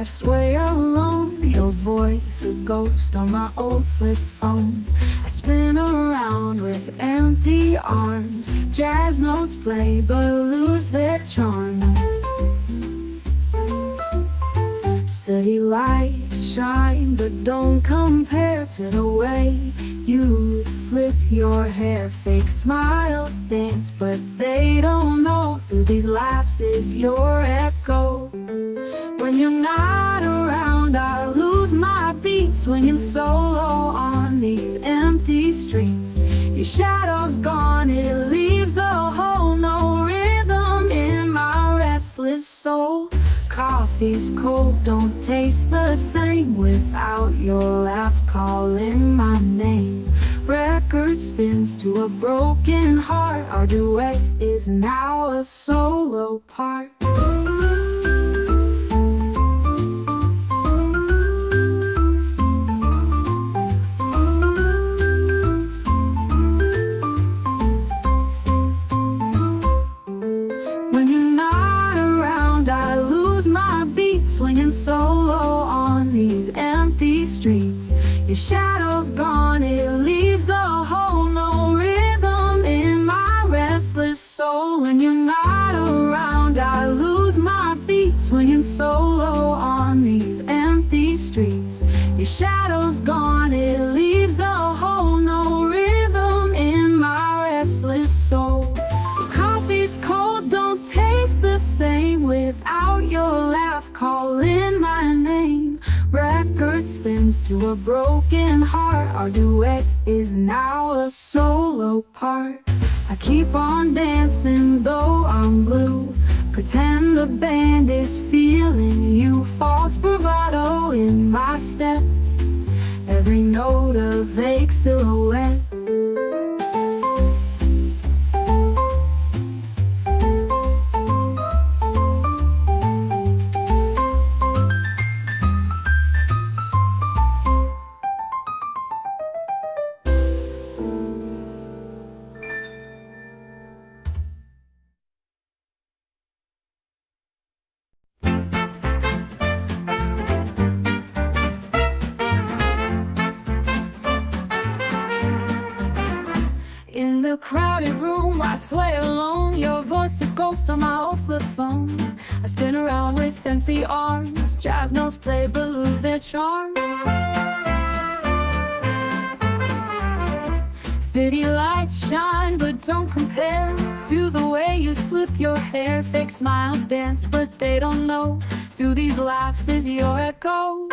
sway alone, your voice a ghost on my old flip phone. I spin around with empty arms, jazz notes play but lose their charm. City lights shine but don't compare to the way you flip your hair. Fake smiles dance but they don't know through these lapses your echo. When you're not around, I lose my beat, swinging solo on these empty streets. Your shadow's gone, it leaves a hole, no rhythm in my restless soul. Coffee's cold, don't taste the same without your laugh calling my name. Record spins to a broken heart, our duet is now a solo part. Swinging solo on these empty streets. Your shadow's gone, it leaves a hole, no rhythm in my restless soul. When you're not around, I lose my beat, swinging solo on these empty streets. Your shadow's gone, it leaves a hole, no rhythm in my restless soul. Coffee's cold, don't taste the same without your laugh calling my name. Record spins to a broken heart, our duet is now a solo part. I keep on dancing though I'm blue, pretend the band is feeling you. False bravado in my step, every note a vague silhouette. In the crowded room, I sway alone, your voice a ghost on my old flip phone. I spin around with empty arms, jazz notes play but lose their charm. City lights shine but don't compare to the way you flip your hair. Fake smiles dance but they don't know through these laughs is your echo.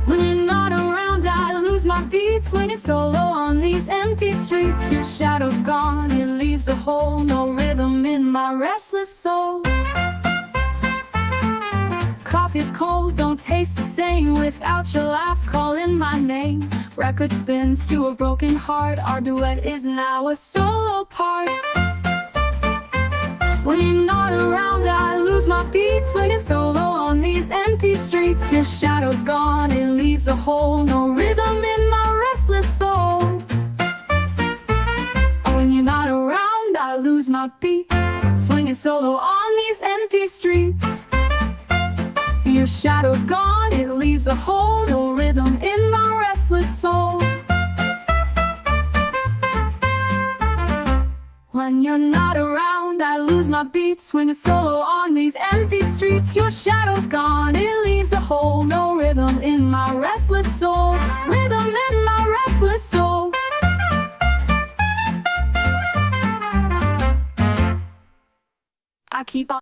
When you're not around, I lose my beat, swinging solo on these empty streets. Your shadow's gone, it leaves a hole, no rhythm in my restless soul. Coffee's cold, don't taste the same without your laugh calling my name. Record spins to a broken heart, our duet is now a solo part. When you're not around, I lose my beat, swinging solo on these empty streets. Your shadow's gone, it leaves a hole, no rhythm in my restless soul. When you're not around, I lose my beat, swinging solo on these empty streets. Your shadow's gone, it leaves a hole, no rhythm in my restless soul. When you're not around, I lose my beat, swinging solo on these empty streets. Your shadow's gone, it leaves a hole, no rhythm in my restless soul. Rhythm in my restless soul. I keep on.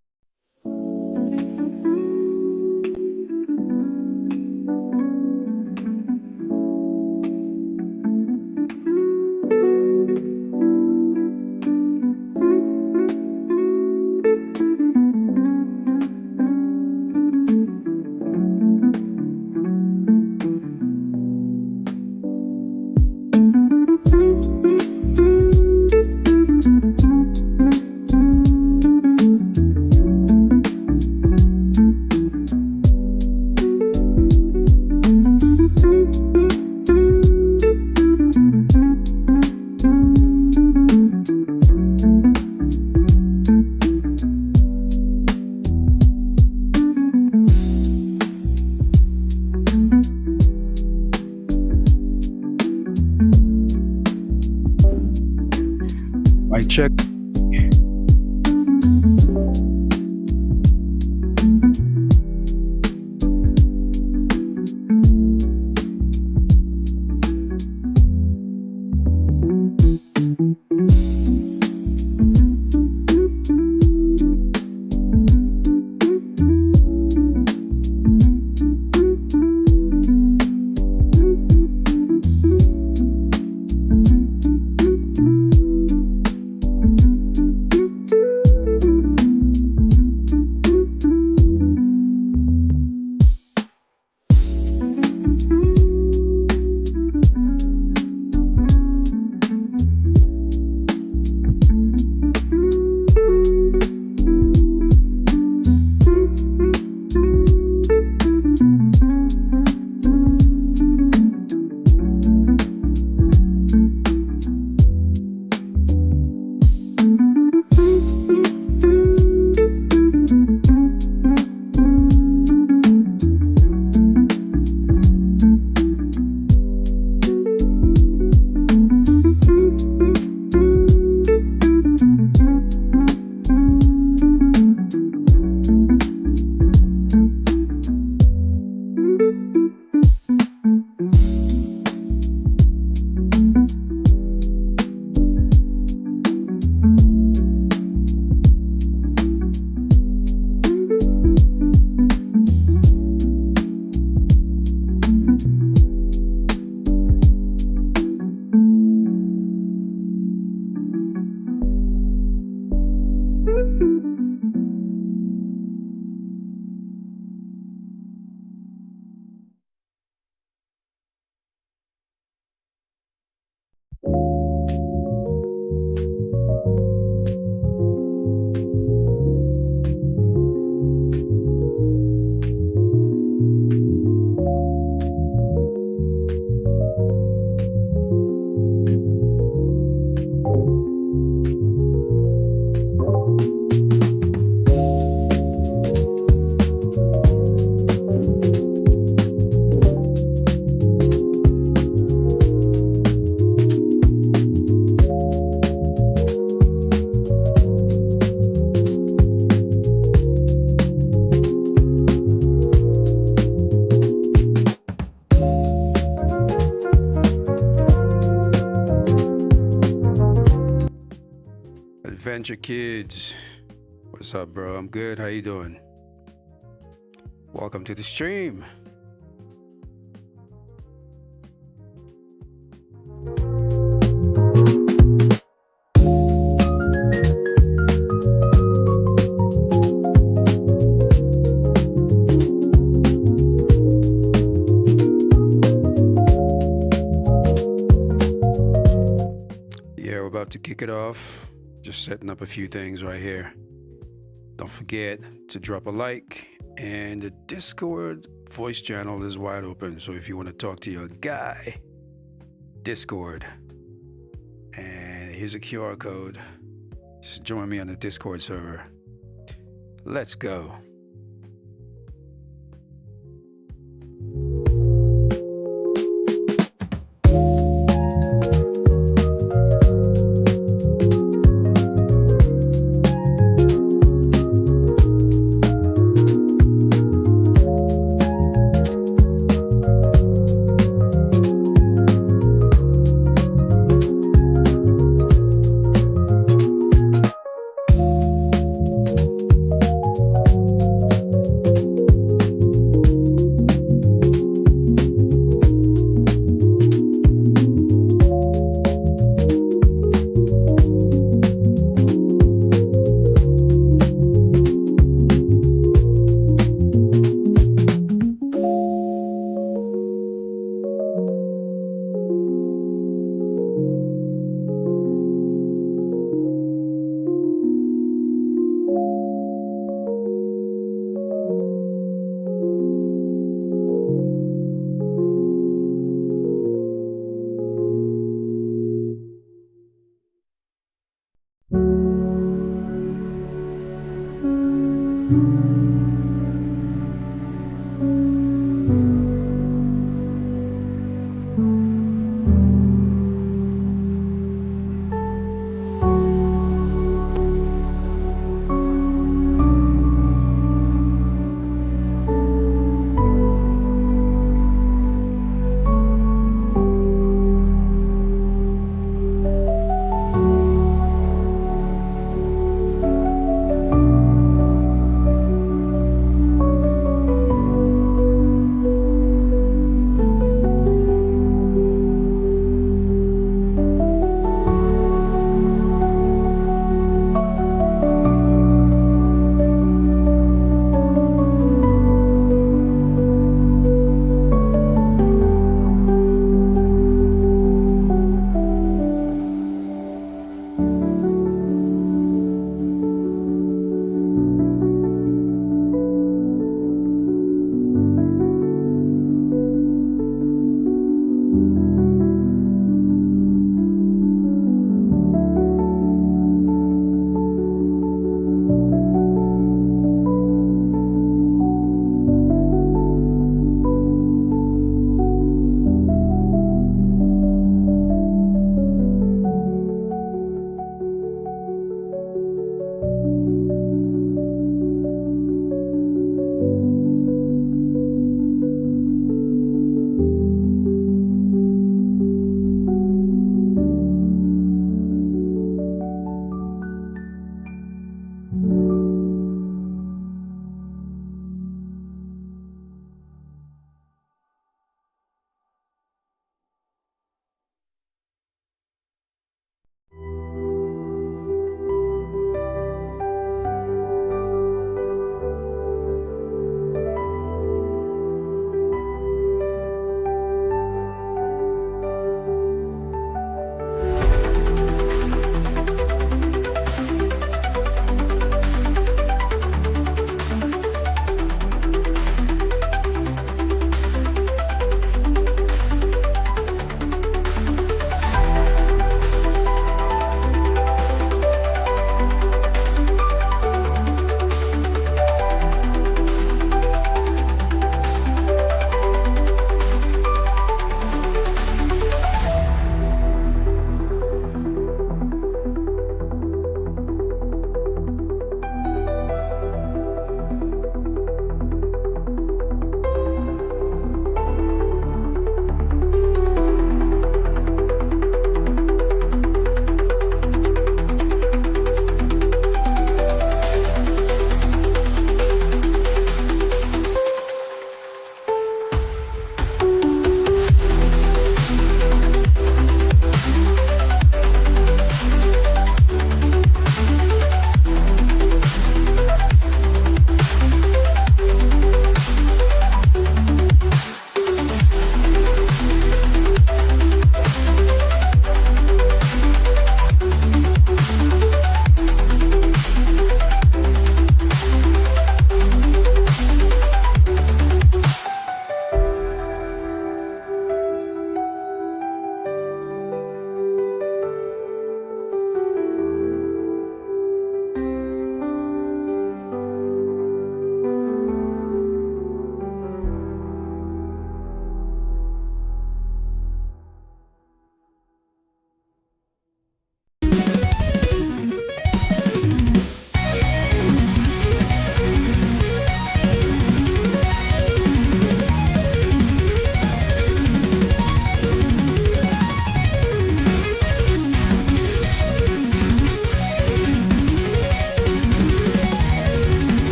Mic check. Adventure Kids, what's up, bro? I'm good. How you doing? Welcome to the stream. Yeah, we're about to kick it off. Just setting up a few things right here. Don't forget to drop a like, and the Discord voice channel is wide open. So if you want to talk to your guy, Discord, and here's a QR code. Just join me on the Discord server. Let's go.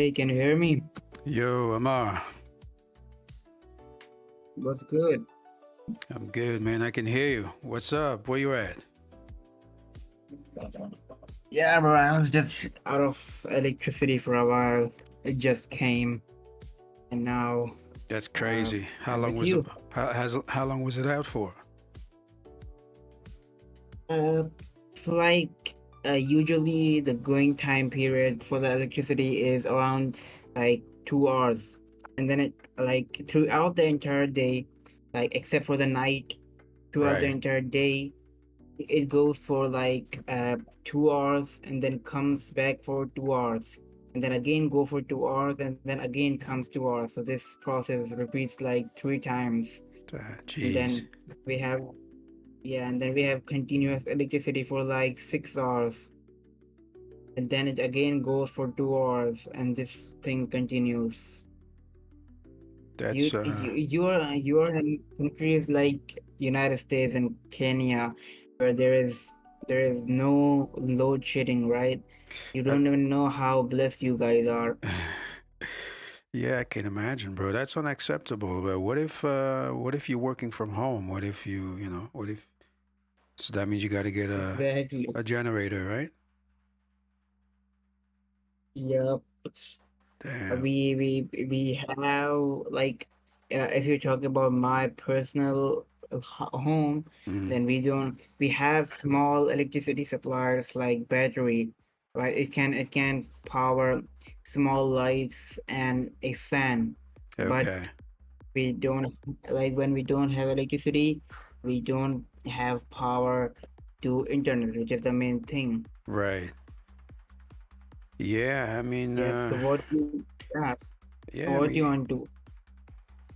Hey, can you hear me? Yo, Amar. What's good? I'm good, man. I can hear you. What's up? Where you at? Yeah, bro, I was just out of electricity for a while. It just came, and now That's crazy. How I'm long with was it? you. How long was it out for? Uh, so like, usually the going time period for the electricity is around like 2 hours, and then it like throughout the entire day, like except for the night, throughout the Right. entire day, it goes for like 2 hours and then comes back for 2 hours and then again go for 2 hours and then again comes 2 hours, so this process repeats like 3 times. And Jeez. then we have, yeah, and then we have continuous electricity for like 6 hours, and then it again goes for 2 hours and this thing continues. That's You're in countries like United States and Kenya where there is no load shedding, right? You uh, don't even know how blessed you guys are. yeah, I can imagine, bro. That's unacceptable. But what if you're working from home? What if what if so that means you got to get Exactly. a generator, right? Yep. Damn. We have like, if you're talking about my personal home, Mm, then we have small electricity suppliers like battery, right? It can power small lights and a fan, but okay. we don't, like, when we don't have electricity, we don't have power to internet, which is the main thing. Right. Yeah, I mean, Yep. So what you ask? yeah, I What you mean, want to?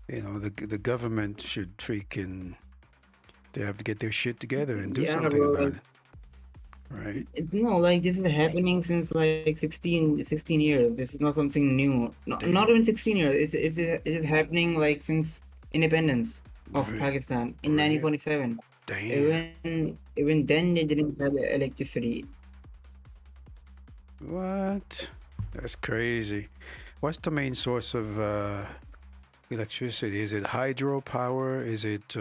the government should freaking they have to get their shit together and do Yeah, something bro. about Like, it, right? no, like this is happening since like 16 years. This is not something new. No, not Damn. even 16 years. It is happening like since independence of Re- Pakistan in re- 1947. Damn. Even then they didn't have electricity. What? That's crazy. What's the main source of electricity? Is it hydropower? Is it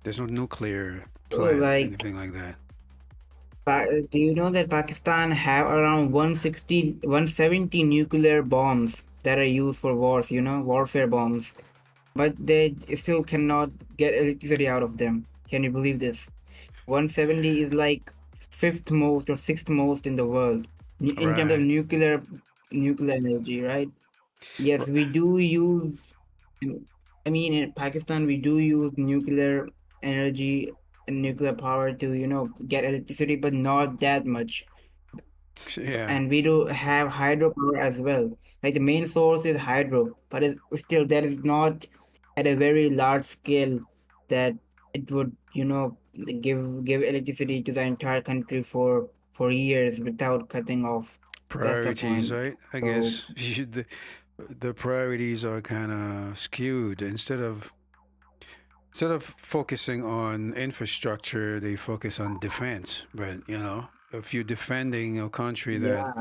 there's no nuclear So plant, like, anything like that? Do you know that Pakistan have around 160, 170 nuclear bombs that are used for wars, warfare bombs, but they still cannot get electricity out of them. Can you believe this? 170 is like fifth most or sixth most in the world in terms of Right. nuclear energy, right? Yes, we do use, I mean, in Pakistan, we do use nuclear energy and nuclear power to, get electricity, but not that much. Yeah. And we do have hydropower as well. Like the main source is hydro, but still that is not at a very large scale that it would, give electricity to the entire country for years without cutting off. That's the Priorities, point. right? I So guess the priorities are kind of skewed. Instead of focusing on infrastructure, they focus on defense. But if you're defending a country that yeah,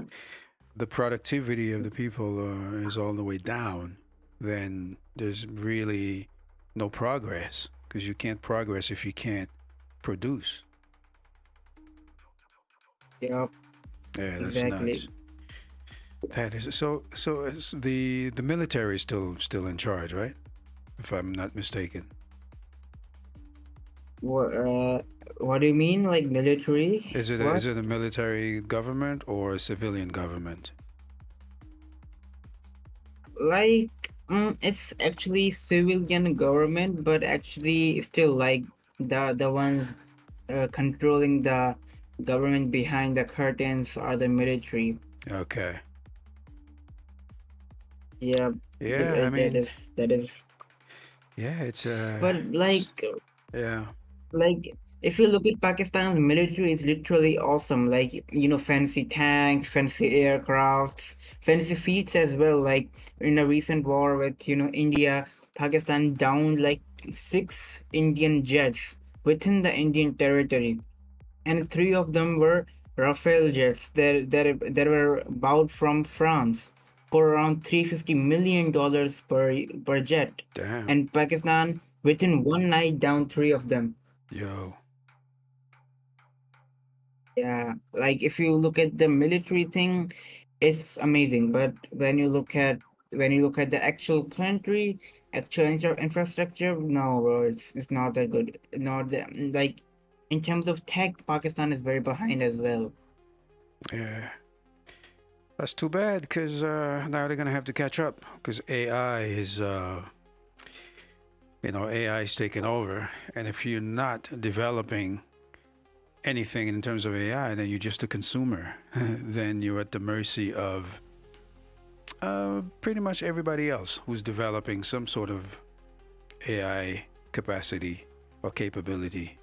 the productivity of the people is all the way down, then there's really no progress because you can't progress if you can't produce. yeah, Yeah, that's exactly. nuts. That is so. So the military is still in charge, right? If I'm not mistaken. What do you mean, like military? Is What? it a military government or a civilian government? Like, it's actually civilian government, but actually still like the ones controlling the government behind the curtains are the military. Okay. Yeah, Yeah, I that mean, is. yeah, it's But yeah, like if you look at Pakistan's military, it's literally awesome. Like, fancy tanks, fancy aircrafts, fancy feats as well. Like in a recent war with, India, Pakistan downed like six Indian jets within the Indian territory, and three of them were Rafale jets that were bought from France. for around $350 million per jet, Damn. and Pakistan within one night down three of them. Yo. Yeah, like if you look at the military thing, it's amazing. But when you look at the actual country, actual infrastructure, no, bro, it's not that good. Not that, like in terms of tech, Pakistan is very behind as well. Yeah. That's too bad because now they're gonna have to catch up because AI is, AI is taking over, and if you're not developing anything in terms of AI, then you're just a consumer. Then you're at the mercy of pretty much everybody else who's developing some sort of AI capacity or capability.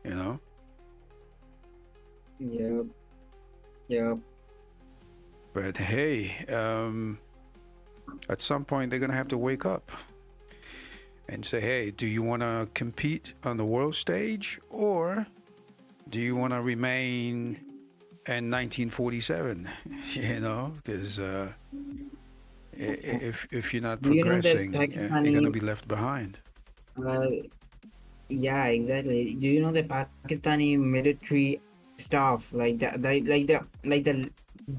Yeah, yeah, But hey, at some point they're gonna have to wake up and say, hey, do you want to compete on the world stage, or do you want to remain in 1947? Because if you're not Do you know that progressing, you're gonna Pakistani? be left behind. Uh, yeah, exactly. Do you know the Pakistani military staff, like the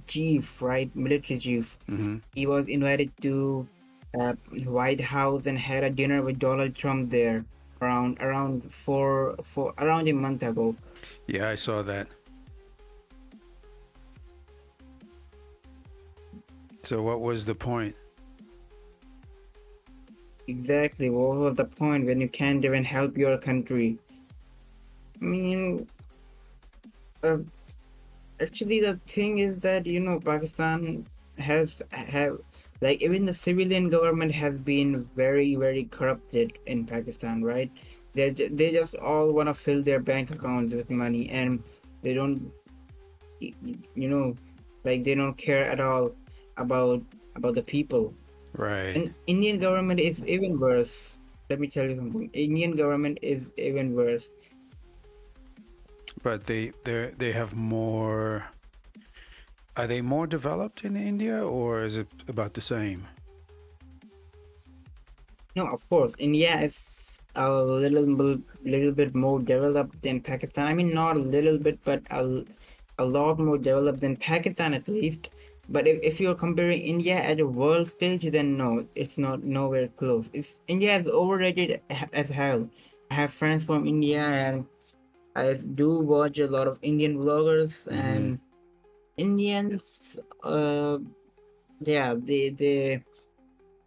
chief, right? Military chief. Hmm. He was invited to White House and had a dinner with Donald Trump there around a month ago. Yeah, I saw that. So what was the point? Exactly. What was the point when you can't even help your country? I mean, uh, actually, the thing is that Pakistan have like even the civilian government has been very very corrupted in Pakistan, right? They just all want to fill their bank accounts with money, and they don't y- you know like they don't care at all about the people. Right. And Indian government is even worse. Let me tell you something. Indian government is even worse. But they have more. Are they more developed in India, or is it about the same? No, of course, India is a little bit more developed than Pakistan. I mean, not a little bit, but a lot more developed than Pakistan at least. But if you're comparing India at a world stage, then no, it's not nowhere close. It's India is overrated as hell. I have friends from India, and I do watch a lot of Indian vloggers, Mm-hmm. and Indians, yeah,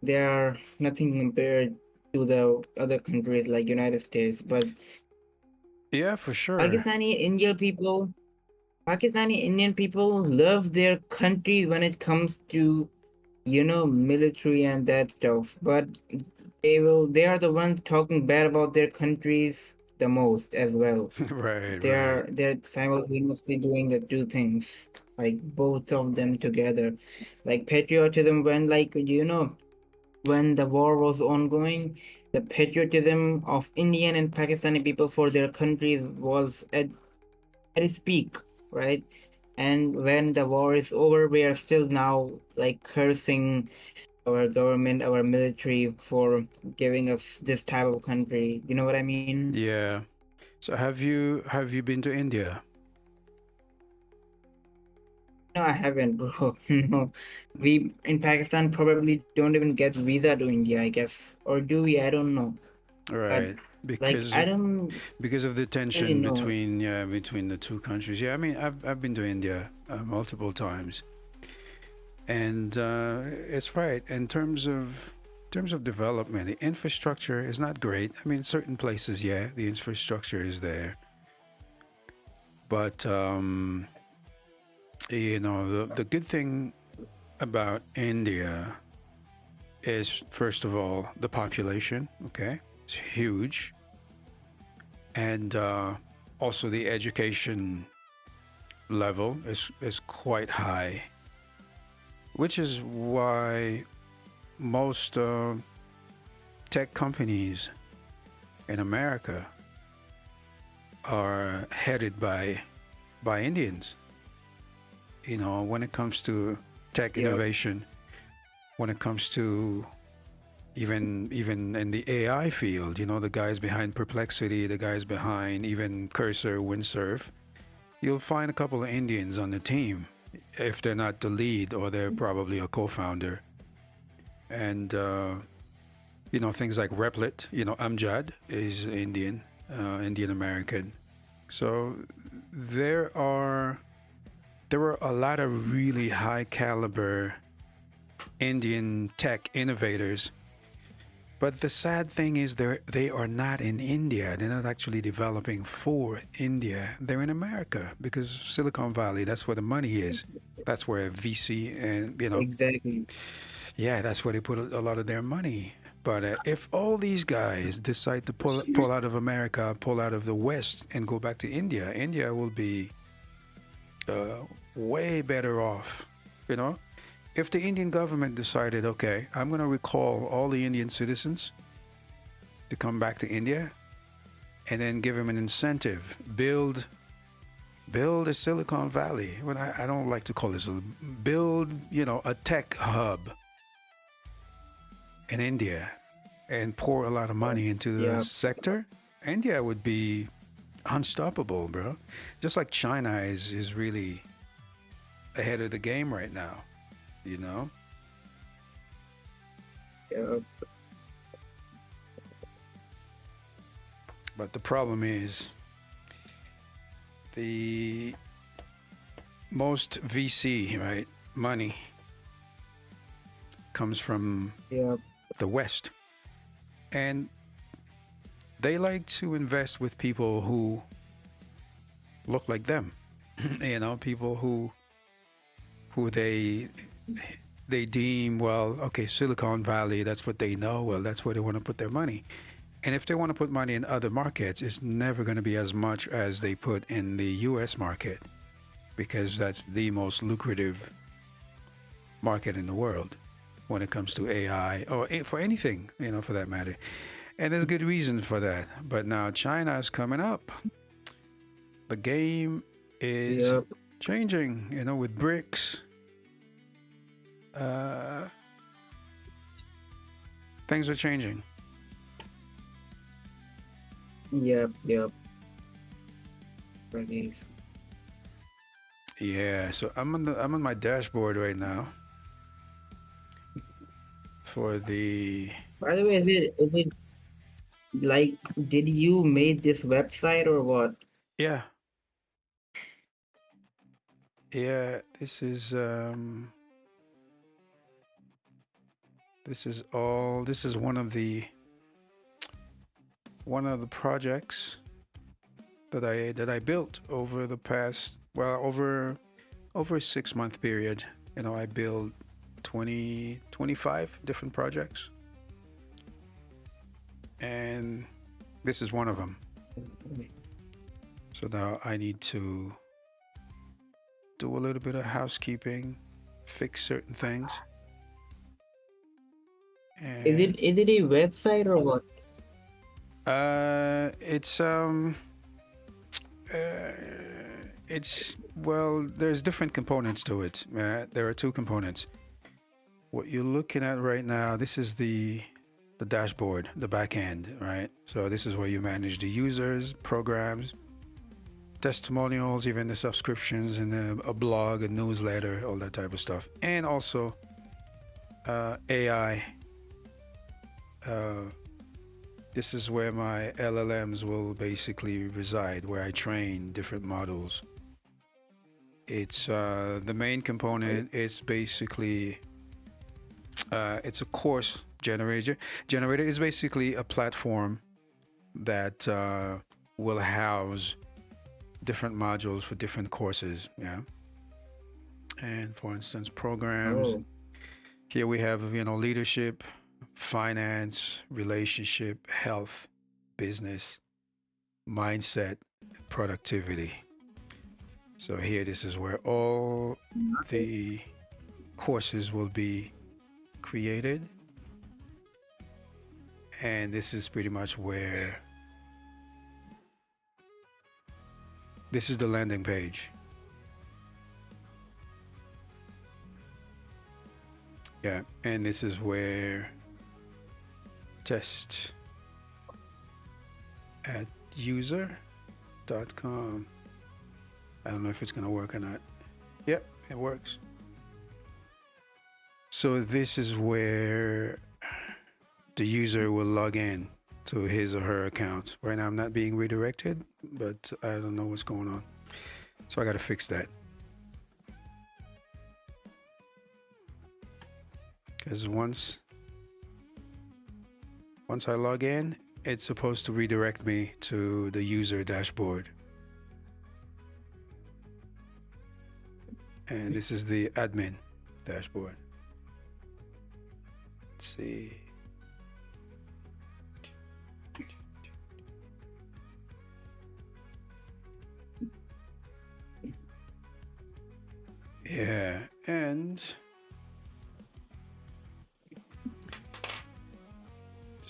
they are nothing compared to the other countries like United States. But Yeah, for sure. Pakistani Indian people, Pakistani Indian people love their country when it comes to military and that stuff. But they are the ones talking bad about their countries the most as well. Right, right. They're simultaneously doing the two things, like both of them together, like patriotism when the war was ongoing, the patriotism of Indian and Pakistani people for their countries was at its peak, right? And when the war is over, we are still now like cursing our government, our military for giving us this type of country. You know what I mean? Yeah. So have you been to India? No, I haven't, bro. No, we in Pakistan probably don't even get visa to India, I guess, or do we? I don't know. But Right. like, Because I don't because of the really tension know. between the two countries. Yeah, I mean I've been to India multiple times, and it's right in terms of development. The infrastructure is not great. I mean, certain places, yeah, the infrastructure is there, but the good thing about India is first of all the population. Okay, it's huge, and also the education level is quite high, which is why most tech companies in America are headed by Indians. When it comes to tech Yep. innovation, when it comes to even in the AI field, the guys behind Perplexity, the guys behind even Cursor, Windsurf, you'll find a couple of Indians on the team. If they're not the lead, or they're probably a co-founder. And things like Replit, Amjad is Indian, Indian American. So there were a lot of really high caliber Indian tech innovators. But the sad thing is they are not in India. They're not actually developing for India. They're in America, because Silicon Valley, that's where the money is. That's where VC and, Exactly. yeah, that's where they put a lot of their money. But if all these guys decide to pull out of America, pull out of the West, and go back to India, India will be way better off, If the Indian government decided, okay, I'm going to recall all the Indian citizens to come back to India, and then give them an incentive, build a Silicon Valley. Well, I don't like to call this, build, a tech hub in India, and pour a lot of money into the sector, India would be unstoppable, bro. Just like China is really ahead of the game right now. Yeah. But the problem is, the most VC, right, money comes from the West. And they like to invest with people who look like them. People who they deem, well, okay, Silicon Valley, that's what they know. Well, that's where they want to put their money. And if they want to put money in other markets, it's never going to be as much as they put in the US market, because that's the most lucrative market in the world when it comes to AI, or for anything, for that matter. And there's good reason for that. But now China is coming up. The game is changing, with BRICS. Things are changing. Yep. Right. Yeah, so I'm on my dashboard right now for the. By the way, is it like, did you make this website or what? Yeah. This is one of the projects that I built over the past, over a 6-month period. I built 25 different projects, and this is one of them. So now I need to do a little bit of housekeeping, fix certain things. And Is it a website or what? There's different components to it. There are 2 components. What you're looking at right now, this is the dashboard, the back end, right? So this is where you manage the users, programs, testimonials, even the subscriptions, and a blog, a newsletter, all that type of stuff. And also AI. This is where my LLMs will basically reside, where I train different models. It's the main component. It's basically it's a course generator. Generator is basically a platform that will house different modules for different courses. Yeah. And for instance, programs. Here we have, leadership, finance, relationship, health, business, mindset, productivity. So here, this is where all the courses will be created. And this is pretty much where, this is the landing page. Yeah, and this is where test at user.com. I don't know if it's gonna work or not. Yep, it works. So this is where the user will log in to his or her account. Right now I'm not being redirected, but I don't know what's going on. So I gotta fix that. Because once I log in, it's supposed to redirect me to the user dashboard. And this is the admin dashboard. Let's see. Yeah, and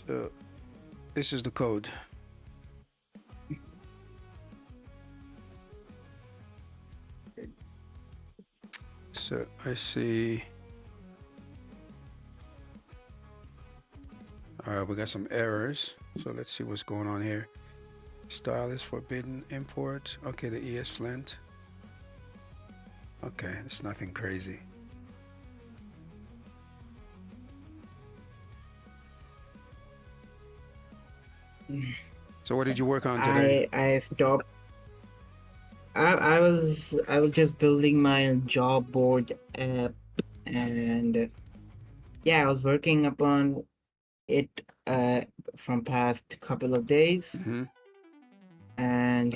so this is the code. So I see. We got some errors. So let's see what's going on here. Style is forbidden import. Okay, the ESLint. Okay, it's nothing crazy. So what did you work on today? I stopped. I was just building my job board app, and yeah, I was working upon it from past couple of days, Hmm. and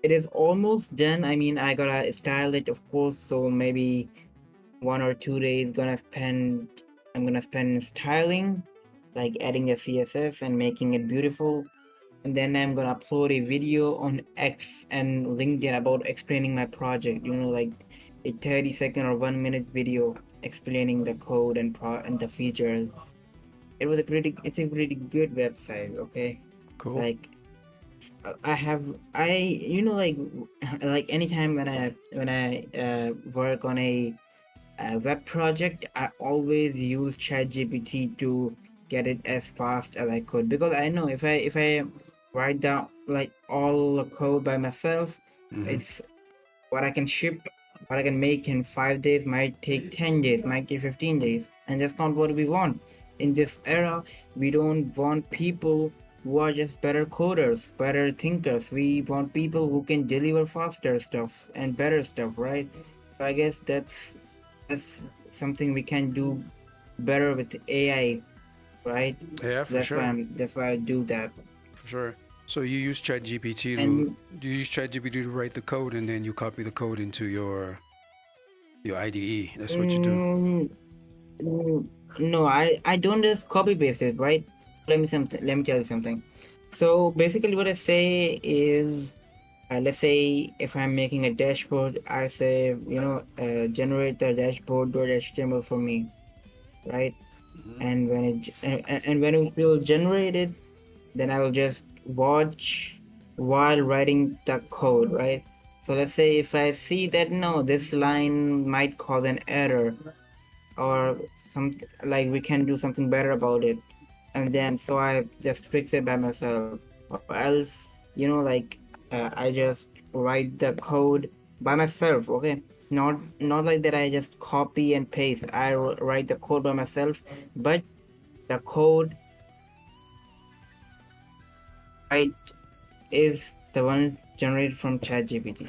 it is almost done. I mean, I gotta style it, of course, so maybe 1 or 2 days I'm gonna spend styling, like adding the CSS and making it beautiful. And then I'm gonna upload a video on X and LinkedIn about explaining my project. Like a 30-second or 1 minute video explaining the code and the features. It's a pretty good website. Okay, Cool. like like anytime when I work on a web project, I always use ChatGPT to get it as fast as I could, because I know if I write down like all the code by myself, Mhm. it's what I can make in 5 days might take 10 days, might take 15 days, and that's not what we want. In this era, we don't want people who are just better coders, better thinkers. We want people who can deliver faster stuff and better stuff, right? So I guess that's something we can do better with AI, right? Yeah, So for sure. that's why I do that. For sure. So you use ChatGPT And do you use ChatGPT to write the code and then you copy the code into your IDE? That's what you do. No, I don't just copy paste it, right? Let me tell you something. So basically, what I say is, let's say if I'm making a dashboard, I say generate the dashboard.html for me, right? And when it will generate it, then I will just watch while writing the code, right? So let's say if I see that no, this line might cause an error, or something like we can do something better about it, and then so I just fix it by myself, or else I just write the code by myself. Okay, not like that I just copy and paste. I write the code by myself, but the code right is the one generated from ChatGPT,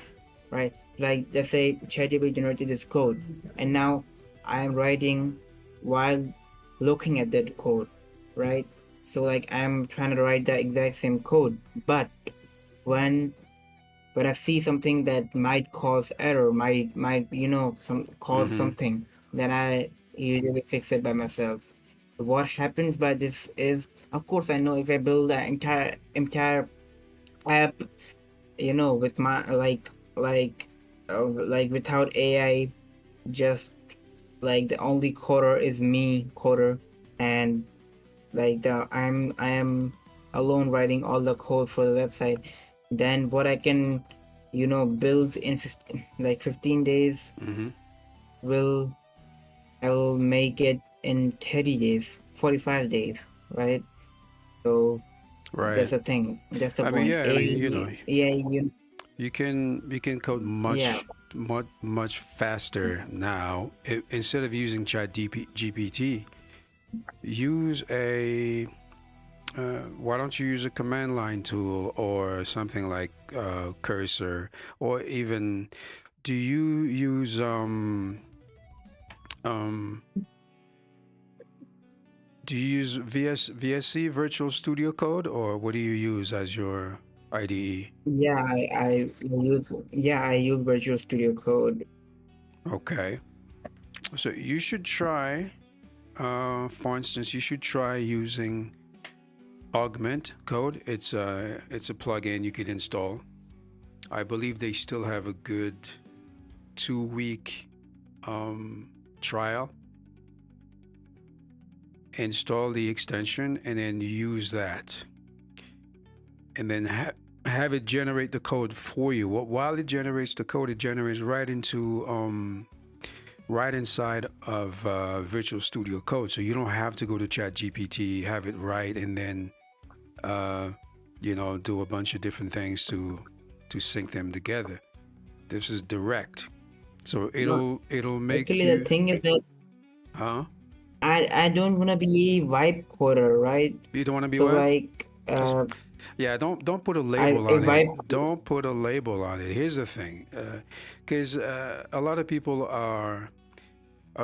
right? Like let's say ChatGPT generated this code, and now I am writing while looking at that code, right? So like I'm trying to write the exact same code, but when I see something that might cause error, might cause Mhm. something, then I usually fix it by myself. What happens by this is, of course, I know if I build the entire app, with my like without AI, just like the only coder is me coder, and like I am alone writing all the code for the website, then what I can build in 15 days Mhm. will I will make it in 30 days, 45 days, right? So that's Right. the thing. That's the I mean, point. yeah. I mean, you know, you can code Yeah, much faster now. Instead of using Chat GPT, use a why don't you use a command line tool or something like Cursor, or even do you use um do you use VSC Virtual Studio Code, or what do you use as your IDE? I use Visual Studio Code. Okay, so you should try. For instance, you should try using Augment Code. It's a plugin you could install. I believe they still have a good 2 week trial. Install the extension and then use that, and then have it generate the code for you. While it generates the code, it generates right inside of Visual Studio Code, so you don't have to go to ChatGPT, have it write, and then do a bunch of different things to sync them together. This is direct, so No, it'll make actually, the you, thing is that huh? I don't wanna be a vibe coder, right? You don't want to be So what? like, Just Yeah, don't put a I label a on it. vibe. Don't put a label on it. Here's the thing, because a lot of people are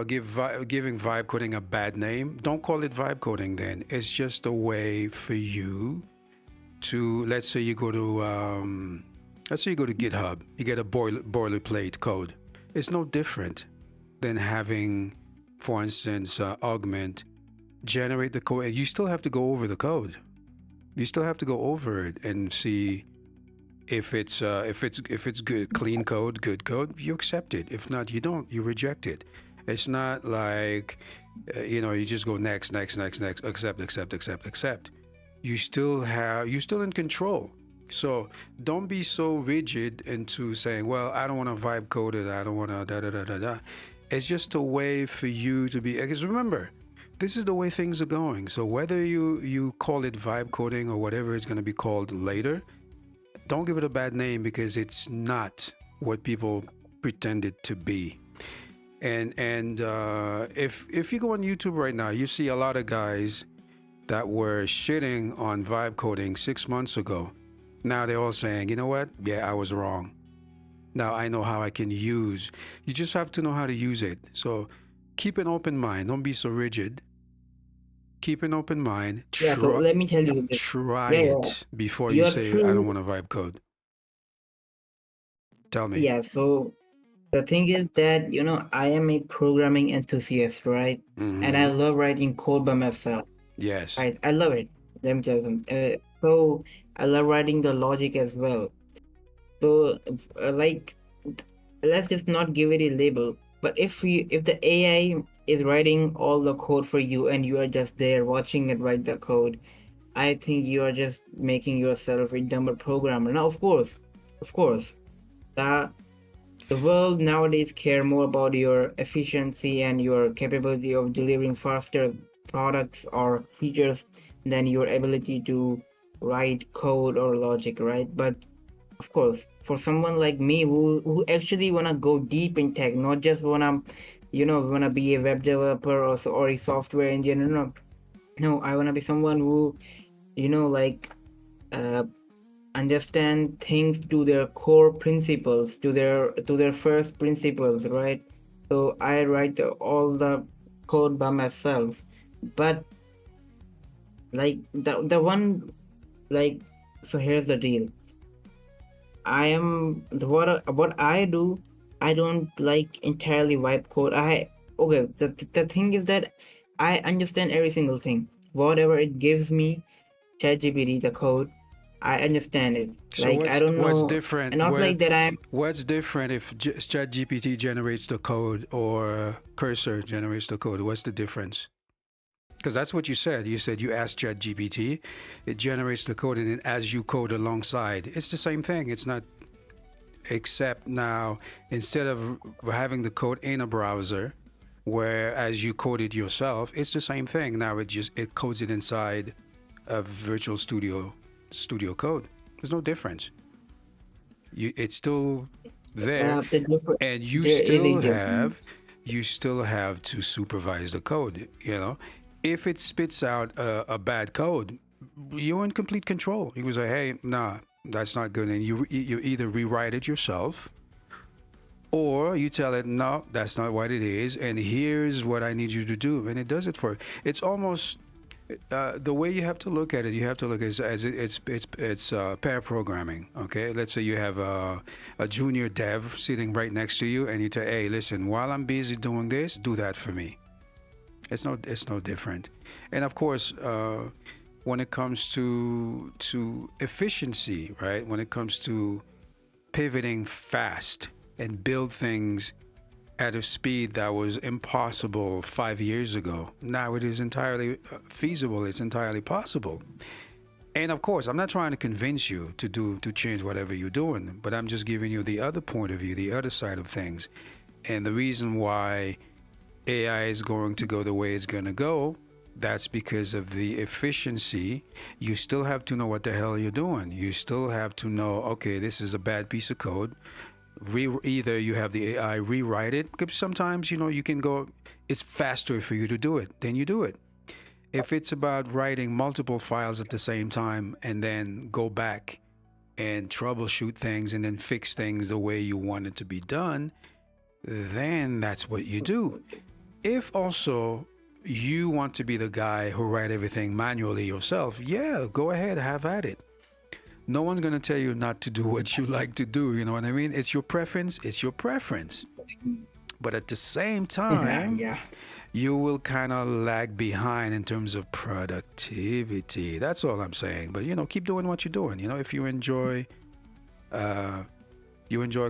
giving vibe coding a bad name. Don't call it vibe coding. Then it's just a way for you to, let's say you go to GitHub, you get a boilerplate code. It's no different than having, for instance, Augment generate the code. You still have to go over the code. You still have to go over it and see if it's good, clean code, good code. You accept it. If not, you don't. You reject it. It's not like you just go next, next, next, next, accept. You're still in control. So don't be so rigid into saying, well, I don't want to vibe code it. I don't want to da da da da da. It's just a way for you to be. Because remember, this is the way things are going. So whether you call it vibe coding or whatever it's going to be called later, don't give it a bad name, because it's not what people pretend it to be. And if you go on YouTube right now, you see a lot of guys that were shitting on vibe coding 6 months ago. Now they're all saying, you know what? Yeah, I was wrong. Now I know how I can use. You just have to know how to use it. So keep an open mind. Don't be so rigid. Keep an open mind. Yeah, so let me tell you this. Try Yeah, yeah, it before you you're say, I don't true. want to vibe code. Tell me. Yeah, so the thing is that, I am a programming enthusiast, right? And I Mm-hmm. love writing code by myself. Yes. Right? I love it. Let me tell you something. So I love writing the logic as well. So, like, let's just not give it a label. But if the AI is writing all the code for you and you are just there watching it write the code, I think you are just making yourself a dumber programmer. Now, of course, the the world nowadays care more about your efficiency and your capability of delivering faster products or features than your ability to write code or logic, right? But of course, for someone like me who actually wanna go deep in tech, not just wanna be a web developer or a software engineer. No, no, I wanna be someone who like uh, understand things to their core principles, to their first principles, right? So I write all the code by myself, but like the one like so here's the deal. What I do. I don't like entirely wipe code. Okay. The thing is that I understand every single thing. Whatever it gives me, ChatGPT, the code, I understand it. So Like I what's don't what's know, different? not like that. What's different if ChatGPT generates the code or Cursor generates the code? What's the difference? Because that's what you said. You said you asked ChatGPT, it generates the code, and then as you code alongside, it's the same thing. It's not, except now instead of having the code in a browser, where as you code it yourself, it's the same thing. Now it codes it inside a virtual studio code. There's no difference. It's still there, The difference, and there is a difference. you still have to supervise the code. You know, if it spits out a bad code, you're in complete control. You can say, hey, nah, that's not good, and you either rewrite it yourself, or you tell it, no, that's not what it is, and here's what I need you to do, and it does it for you. It's almost the way you have to look at it. You have to look as it's pair programming. Okay, let's say you have a junior dev sitting right next to you, and you tell, hey, listen, while I'm busy doing this, do that for me. It's no different. And of course, when it comes to efficiency, right? When it comes to pivoting fast and build things at a speed that was impossible 5 years ago, now it is entirely feasible. It's entirely possible. And of course, I'm not trying to convince you to change whatever you're doing, but I'm just giving you the other point of view, the other side of things, and the reason why AI is going to go the way it's going to go. That's because of the efficiency. You still have to know what the hell you're doing. You still have to know, okay, this is a bad piece of code. Either you have the AI rewrite it, because sometimes, you can go, it's faster for you to do it, then you do it. If it's about writing multiple files at the same time and then go back and troubleshoot things and then fix things the way you want it to be done, then that's what you do. If also you want to be the guy who write everything manually yourself, yeah, go ahead, have at it. No one's going to tell you not to do what you like to do. You know what I mean? It's your preference. It's your preference. But at the same time, Yeah. you will kind of lag behind in terms of productivity. That's all I'm saying. But, keep doing what you're doing. If you enjoy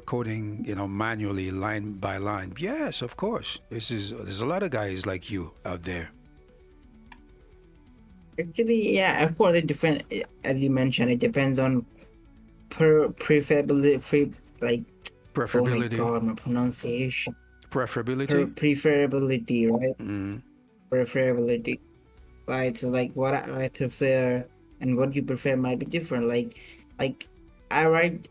coding, manually, line by line. Yes, of course. There's a lot of guys like you out there. Actually, yeah, of course, it depends. As you mentioned, it depends on preferability, like, oh my Preferability. God, my pronunciation. Preferability. Preferability, right? Mm. Preferability, right? So, like, what I prefer and what you prefer might be different. Like I write,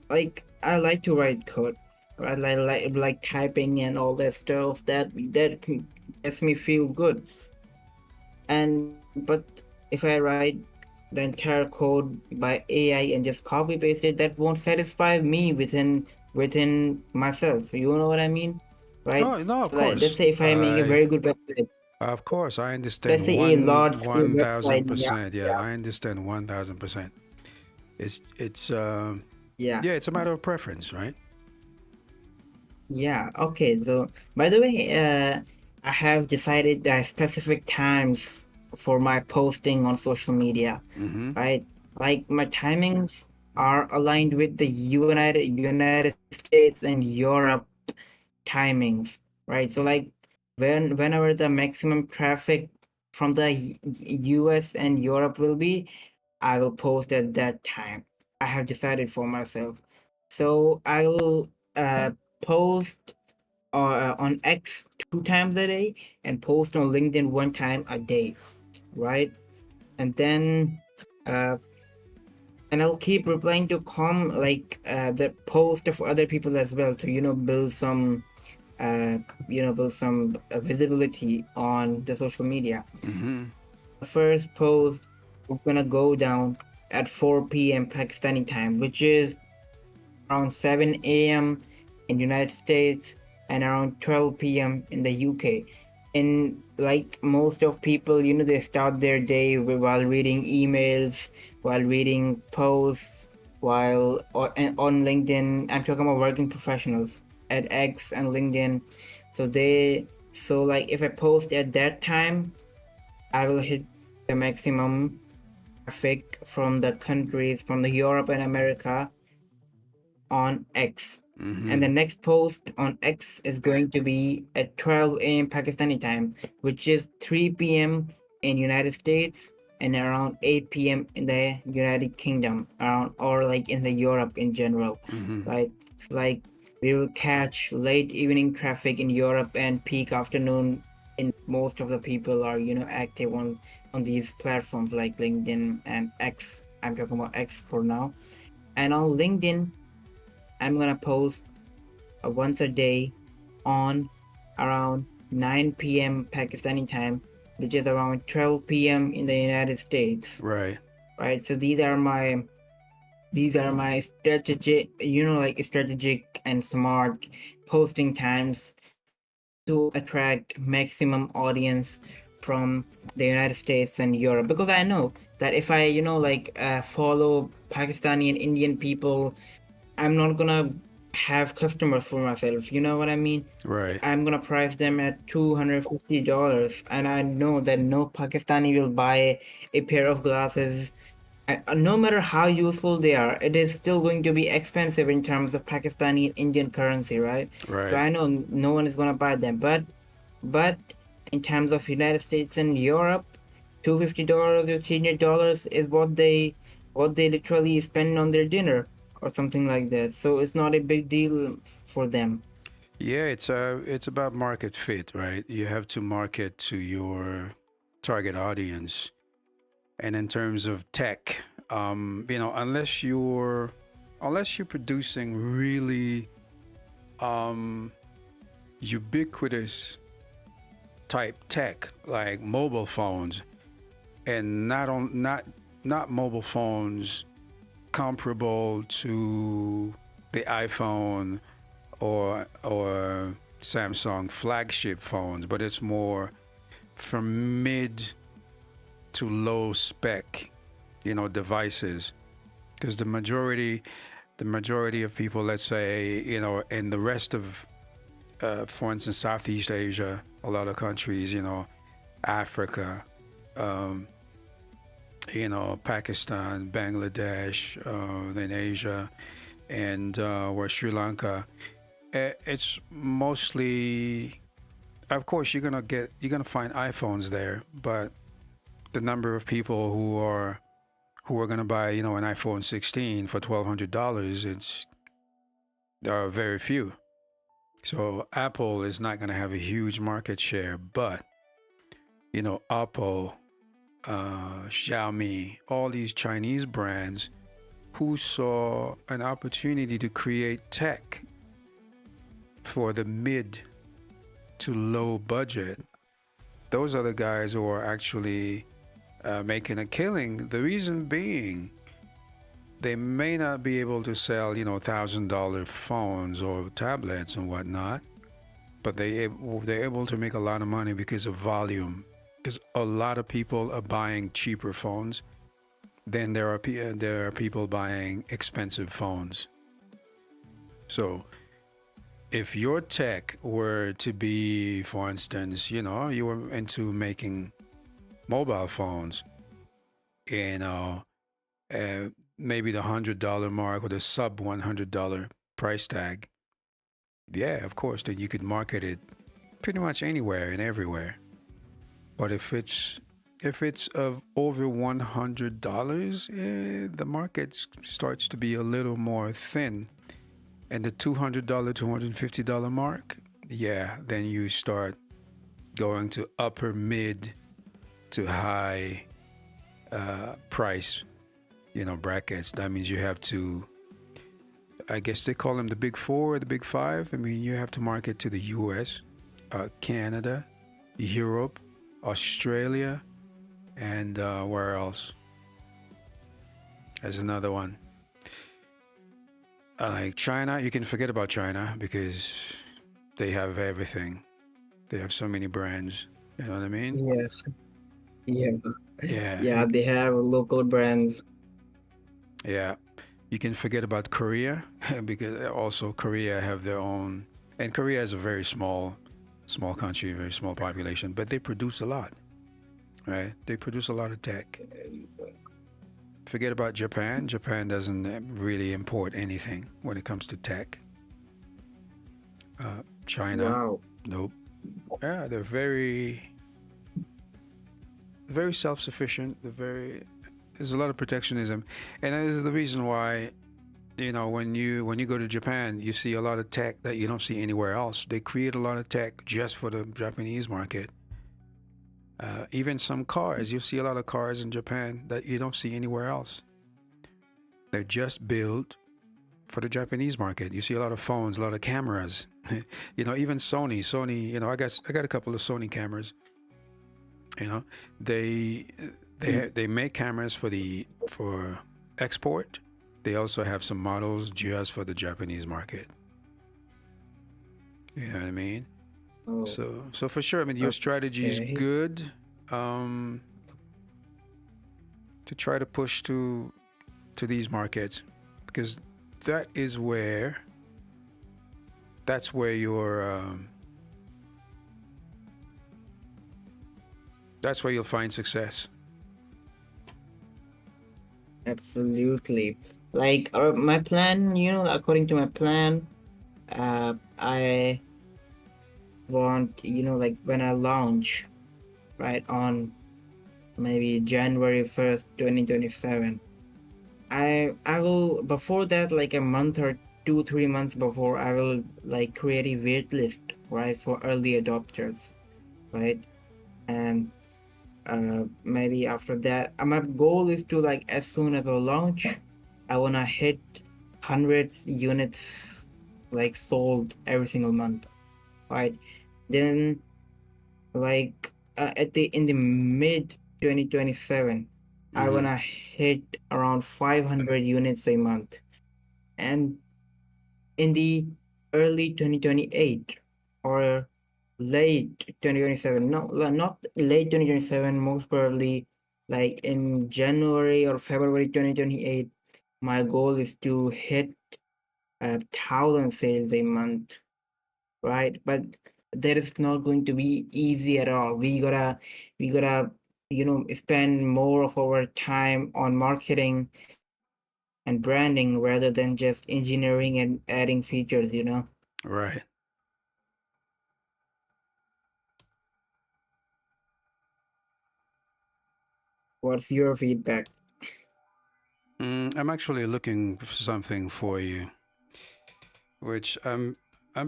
like, I like to write code. I like typing and all that stuff. That gets me feel good. But if I write the entire code by AI and just copy paste it, that won't satisfy me within myself. You know what I mean, right? Oh, no, of So, like, let's course. say if I make a very good website, Of course, I let's understand say a large scale website, 1,000%. Yeah, yeah, I understand 1,000%. It's yeah, yeah, it's a matter of preference, right? yeah. Okay, so by the way, I have decided that specific times for my posting on social media, Mm-hmm. right? Like, my timings are aligned with the United States and Europe timings, right? So, like, whenever the maximum traffic from the US and Europe will be, I will post at that time. I have decided for myself. So I will post on X 2 times a day and post on LinkedIn 1 time a day, right? And then uh, and I'll keep replying to the post of other people as well to build some visibility on the social media. Mm-hmm. The first post is gonna go down at 4 p.m. Pakistani time, which is around 7 a.m. in United States and around 12 p.m. in the UK. And like most of people, they start their day while reading emails, while reading posts, on LinkedIn. I'm talking about working professionals at X and LinkedIn. So like, if I post at that time, I will hit the maximum traffic from the countries, from the Europe and America on X. Mm-hmm. And the next post on X is going to be at 12 a.m. Pakistani time, which is 3 p.m. in United States and around 8 p.m. in the United Kingdom, or like in the Europe in general, Mm-hmm. right? So like, We will catch late evening traffic in Europe and peak afternoon in most of the people are, active on these platforms like LinkedIn and X. I'm talking about X for now. And on LinkedIn, I'm gonna post once a day on around 9 p.m. Pakistani time, which is around 12 p.m. in the United States. Right. Right. So these are my strategic, like strategic and smart posting times to attract maximum audience from the United States and Europe, because I know that if I follow Pakistani and Indian people, I'm not gonna have customers for myself. You know what I mean? Right. I'm gonna price them at $250, and I know that no Pakistani will buy a pair of glasses. No matter how useful they are, it is still going to be expensive in terms of Pakistani and Indian currency, right? So Right. I know no one is gonna buy them, but in terms of United States and Europe, $250 or $300 is what they literally spend on their dinner or something like that. So it's not a big deal for them. Yeah, it's about market fit, right? You have to market to your target audience. And in terms of tech, unless you're producing really ubiquitous type tech like mobile phones, and not mobile phones comparable to the iPhone or Samsung flagship phones, but it's more from mid to low spec, devices. Because the majority of people, let's say, in the rest of, for instance, Southeast Asia, a lot of countries, Africa, um, Pakistan, Bangladesh, then Asia, and where Sri Lanka, it's mostly, of course, you're gonna find iPhones there, but the number of people who are gonna buy, an iPhone 16 for $1,200, there are very few. So Apple is not gonna have a huge market share, but Oppo, Xiaomi, all these Chinese brands who saw an opportunity to create tech for the mid to low budget, those are the guys who are actually making a killing. The reason being, they may not be able to sell, $1,000 phones or tablets and whatnot, but they're able to make a lot of money because of volume. Because a lot of people are buying cheaper phones than there are people buying expensive phones. So if your tech were to be, for instance, you were into making mobile phones, you know, uh, maybe the $100 mark or the sub $100 price tag, yeah, of course, then you could market it pretty much anywhere and everywhere. But if it's of over $100, the market starts to be a little more thin. And the $200, $250 mark, yeah, then you start going to upper mid to high price, brackets. That means you have to, I guess they call them the big four or the big five. I mean, you have to market to the US, Canada, Europe, Australia, and where else? There's another one. Like China, you can forget about China because they have everything. They have so many brands. You know what I mean? Yes. Yeah. Yeah, Yeah, they have local brands. yeah. You can forget about Korea because also Korea have their own, and Korea is a very small country, very small population, but they produce a lot, right? They produce a lot of tech. Forget about Japan. Japan doesn't really import anything when it comes to tech. China, Wow. nope. Yeah, they're very, very self-sufficient. There's a lot of protectionism, and that is the reason why You know, when you go to Japan, you see a lot of tech that you don't see anywhere else. They create a lot of tech just for the Japanese market. Even some cars, you see a lot of cars in Japan that you don't see anywhere else. They're just built for the Japanese market. You see a lot of phones, a lot of cameras. You know, even Sony. You know, I got a couple of Sony cameras. You know, they make cameras for export. They also have some models just for the Japanese market. You know what I mean? Oh, So for sure, I mean, your strategy is okay. good. To try to push to these markets, because that is where that's where your that's where you'll find success. Absolutely. Like, my plan, according to my plan, I want, like when I launch, right, on maybe January 1st, 2027. I will, before that, like a month or 2 3 months before, I will like create a wait list, right, for early adopters, right? And maybe after that, my goal is to, like, as soon as I launch, I wanna hit hundreds units like sold every single month, right? Then, like, at the in the mid 2027, I Mm-hmm. wanna hit around 500 units a month, and in the early 2028 or late 2027, no, not late 2027, most probably like in January or February 2028, my goal is to hit 1,000 sales a month, right? But that is not going to be easy at all. We gotta spend more of our time on marketing and branding rather than just engineering and adding features. Right. What's your feedback? I'm actually looking for something for you, which I'm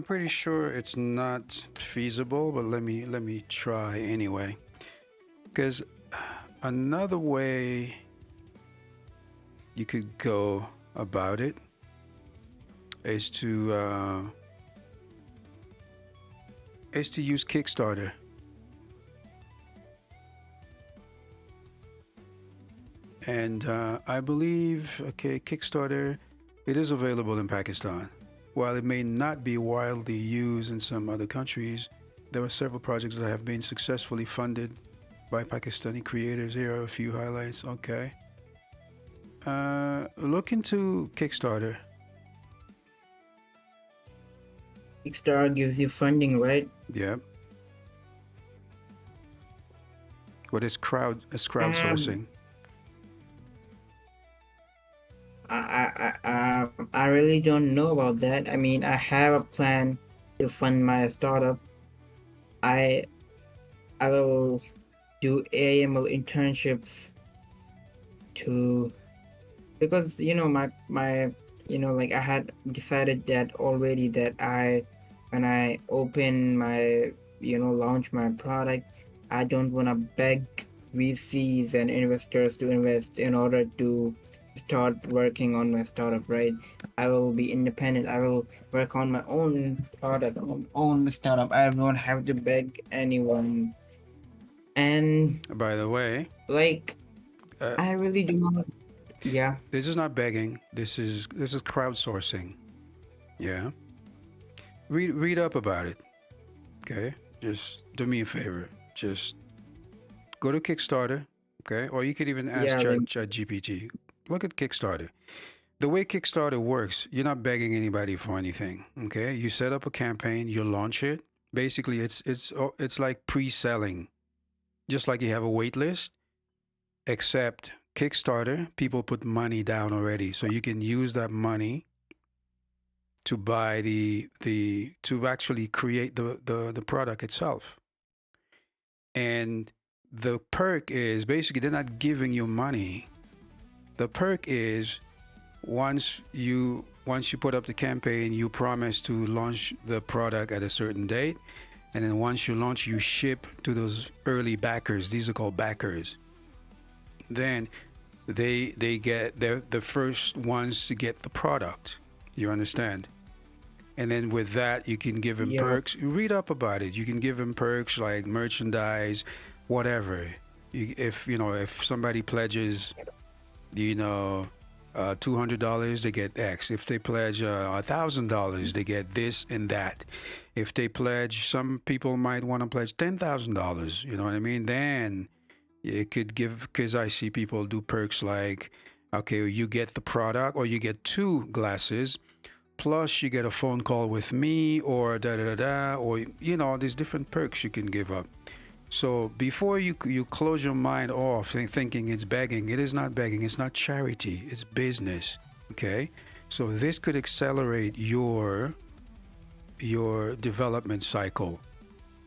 pretty sure it's not feasible, but let me try anyway. Because another way you could go about it is to use Kickstarter. And I believe, okay, Kickstarter, it is available in Pakistan. While it may not be widely used in some other countries, there are several projects that have been successfully funded by Pakistani creators. Here are a few highlights. Okay. Look into Kickstarter. Kickstarter gives you funding, right? Yep. What is Um, crowdsourcing? I really don't know about that. I mean, I have a plan to fund my startup. I I will do AML internships to, because my like, I had decided that already, that when I open my launch my product, I don't want to beg VCs and investors to invest in order to start working on my startup, right? I will be independent. I will work on my own product, own startup. I won't have to beg anyone. And, By the way, like, uh, I really do not. Yeah. this is not begging. This is crowdsourcing. Yeah. Read up about it. Okay. Just do me a favor. Just go to Kickstarter. Okay. Or you could even ask Yeah, like, ChatGPT. Look at Kickstarter. The way Kickstarter works, you're not begging anybody for anything. Okay. You set up a campaign. You launch it. Basically, it's like pre-selling. Just like you have a wait list, except Kickstarter, people put money down already, so you can use that money to buy the to actually create the product itself. And the perk is basically they're not giving you money. The perk is once you put up the campaign, you promise to launch the product at a certain date, and then once you launch, you ship to those early backers. These are called backers. Then they get they're the first ones to get the product. You understand? And then with that, you can give him Yeah. perks. Read up about it. You can give him perks like merchandise, whatever. If somebody pledges, you know, $200, they get X. If they pledge $1,000, they get this and that. If they pledge, some people might want to pledge $10,000. You know what I mean? Then it could give, because I see people do perks like, okay, you get the product or you get two glasses, plus you get a phone call with me, or da da da da, or there's different perks you can give up. So before you close your mind off thinking it's begging, it is not begging, it's not charity, it's business. Okay, so this could accelerate your development cycle.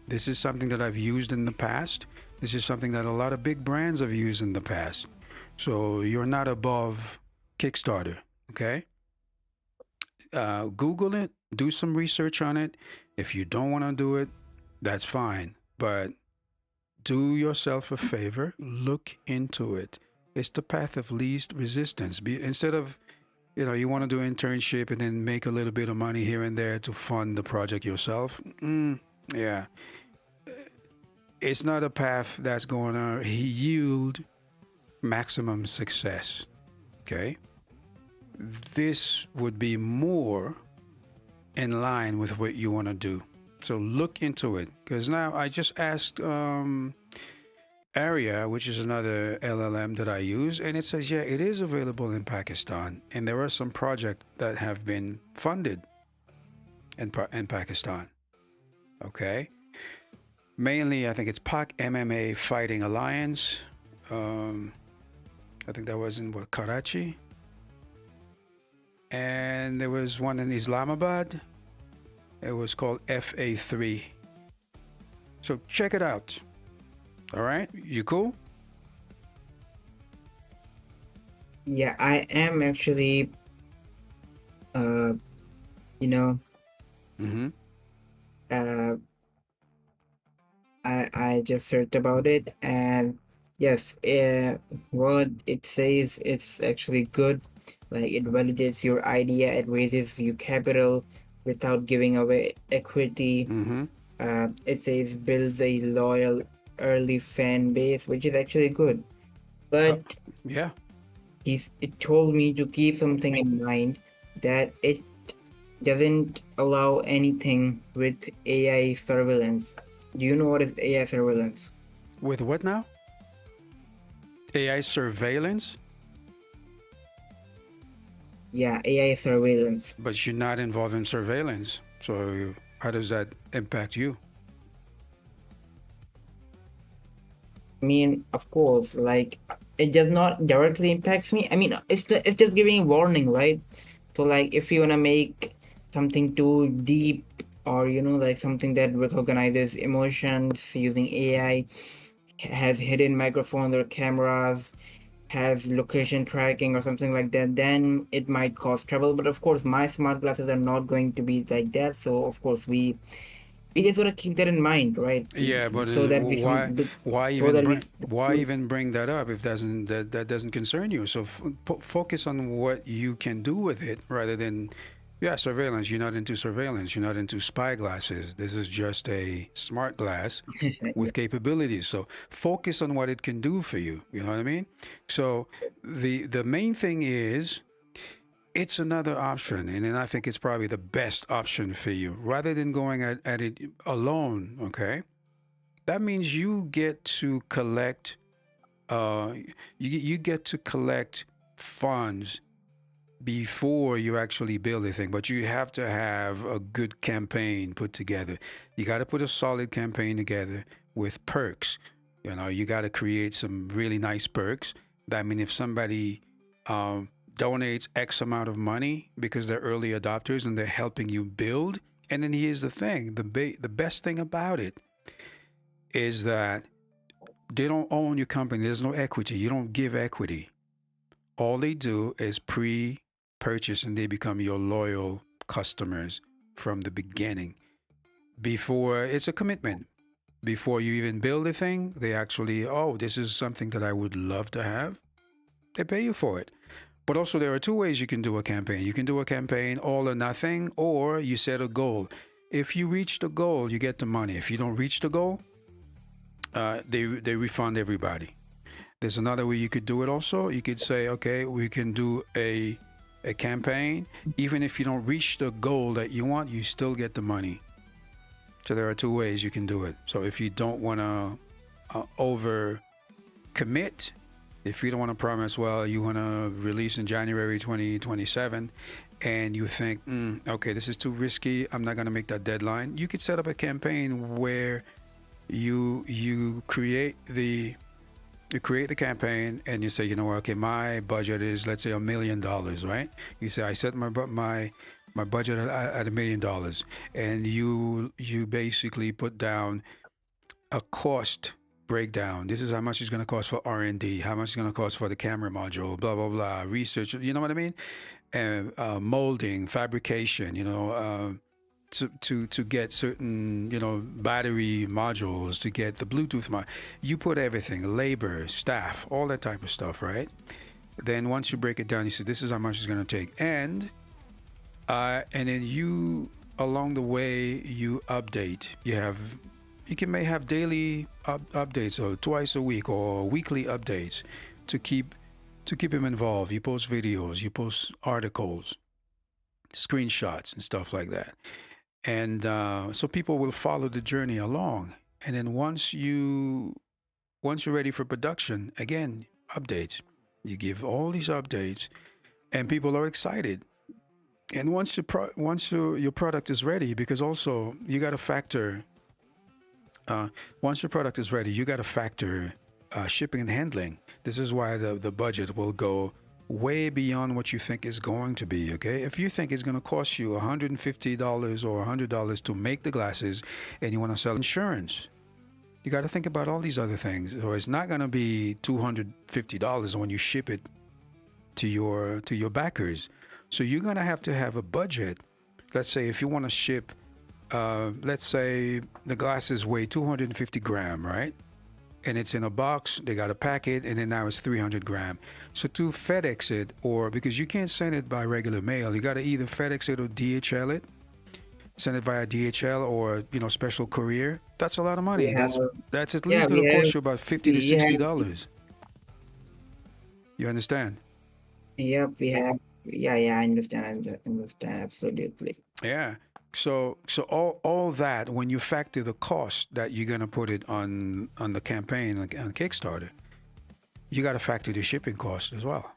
This is something that I've used in the past. This is something that a lot of big brands have used in the past. So you're not above Kickstarter. Okay, Google it, do some research on it. If you don't want to do it, that's fine, but do yourself a favor, look into it. It's the path of least resistance. Instead of, you want to do internship and then make a little bit of money here and there to fund the project yourself. Yeah, it's not a path that's going to yield maximum success. Okay, this would be more in line with what you want to do. So look into it, because now I just asked Aria, which is another LLM that I use, and it says, yeah, it is available in Pakistan, and there are some projects that have been funded in Pakistan. Okay, mainly I think it's Pak MMA Fighting Alliance. I think that was in Karachi, and there was one in Islamabad. It was called FA3. So check it out. All right, you cool? Yeah, I am actually, you know, Mm-hmm. uh, I just searched about it, and yes, what it says, it's actually good. Like, it validates your idea, it raises your capital without giving away equity. Mm-hmm. It says builds a loyal early fan base, which is actually good. But Yeah. it told me to keep something in mind, that it doesn't allow anything with AI surveillance. Do you know what is AI surveillance? With what now? AI surveillance? Yeah, AI surveillance. But you're not involved in surveillance. So how does that impact you? I mean, of course, like, it does not directly impacts me. I mean, it's just giving a warning, right? So, like, if you wanna make something too deep, or like something that recognizes emotions using AI, has hidden microphones or cameras, has location tracking or something like that, then it might cause trouble. But of course, my smart glasses are not going to be like that. So of course, we just gotta keep that in mind, right? Yeah, but So that we why even bring that up if that doesn't concern you? So focus on what you can do with it rather than surveillance. You're not into surveillance. You're not into spy glasses. This is just a smart glass with capabilities. So focus on what it can do for you. You know what I mean? So the main thing is, it's another option, and then I think it's probably the best option for you rather than going at it alone. Okay, that means you get to collect you get to collect funds before you actually build a thing, but you have to have a good campaign put together. You got to put a solid campaign together with perks. You got to create some really nice perks. That means if somebody donates X amount of money because they're early adopters and they're helping you build. And then here's the thing, the best thing about it is that they don't own your company. There's no equity. You don't give equity. All they do is purchase and they become your loyal customers from the beginning. Before it's a commitment. Before you even build a thing, they actually, oh, this is something that I would love to have. They pay you for it. But also, there are two ways you can do a campaign. You can do a campaign all or nothing, or you set a goal. If you reach the goal, you get the money. If you don't reach the goal, they refund everybody. There's another way you could do it also. You could say, okay, we can do a campaign. Even if you don't reach the goal that you want, you still get the money. So there are two ways you can do it. So if you don't want to over commit, if you don't want to promise, well, you want to release in January 2027, and you think, okay, this is too risky, I'm not going to make that deadline, you could set up a campaign where you create the campaign and you say, you know what, okay, my budget is, let's say, $1 million, right? You say, I set my budget at $1 million, and you basically put down a cost breakdown. This is how much it's going to cost for R&D, how much it's going to cost for the camera module, blah blah blah, research, you know what I mean, and molding, fabrication, to get certain, battery modules, to get the Bluetooth you put everything, labor, staff, all that type of stuff, right? Then once you break it down, you say this is how much it's going to take, and then you, along the way, you update. You may have daily updates, or twice a week, or weekly updates to keep him involved. You post videos, you post articles, screenshots, and stuff like that. And so people will follow the journey along. And then once you're ready for production, again, updates. You give all these updates, and people are excited. And once your product is ready, because also you got to factor. Once your product is ready, you got to factor shipping and handling. This is why the budget will go way beyond what you think is going to be, okay? If you think it's going to cost you $150 or $100 to make the glasses, and you want to sell insurance, you got to think about all these other things. Or it's not going to be $250 when you ship it to your backers. So you're going to have a budget. Let's say if you want to ship, let's say the glasses weigh 250 gram, right? And it's in a box, they got to pack it, and then now it's 300 gram. So to FedEx it, or because you can't send it by regular mail, you got to either FedEx it or DHL it, send it via DHL or, special courier. That's a lot of money. That's at least going to cost you about $50 to $60. You understand? Yep, we have. Yeah, I understand, absolutely. Yeah. So all that, when you factor the cost that you're gonna put it on the campaign on Kickstarter, you got to factor the shipping cost as well.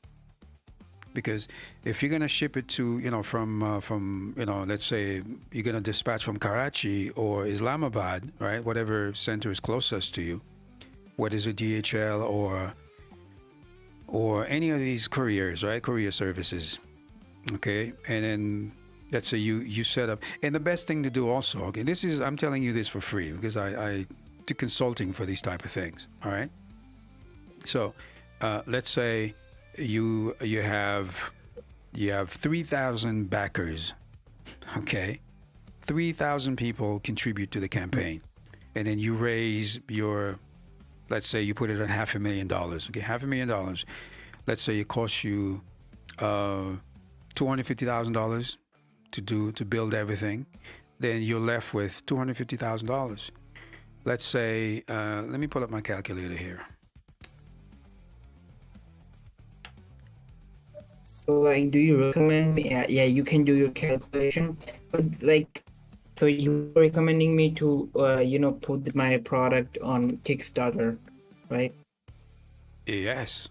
Because if you're gonna ship it to from let's say you're gonna dispatch from Karachi or Islamabad, right? Whatever center is closest to you, whether it's a DHL or any of these couriers, right? Courier services, okay, and then. Let's say you set up, and the best thing to do also, okay, I'm telling you this for free because I do consulting for these type of things, all right? So let's say you have 3,000 backers, okay? 3,000 people contribute to the campaign, and then you raise let's say you put it at $500,000, okay? $500,000. Let's say it costs you $250,000 to build everything, then you're left with $250,000. Let's say, let me pull up my calculator here. So, do you recommend me? Yeah, you can do your calculation, but so you're recommending me to, put my product on Kickstarter, right? Yes,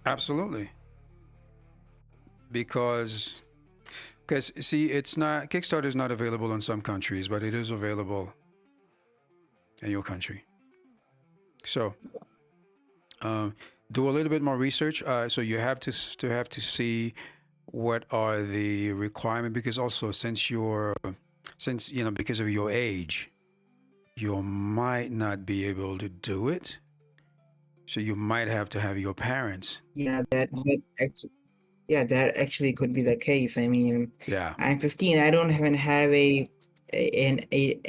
absolutely. Because see, Kickstarter is not available in some countries, but it is available in your country. So do a little bit more research. So you have to see what are the requirements, because also because of your age, you might not be able to do it. So you might have to have your parents. Yeah, that actually. Yeah, that actually could be the case. I mean, Yeah. I'm 15. I don't even have a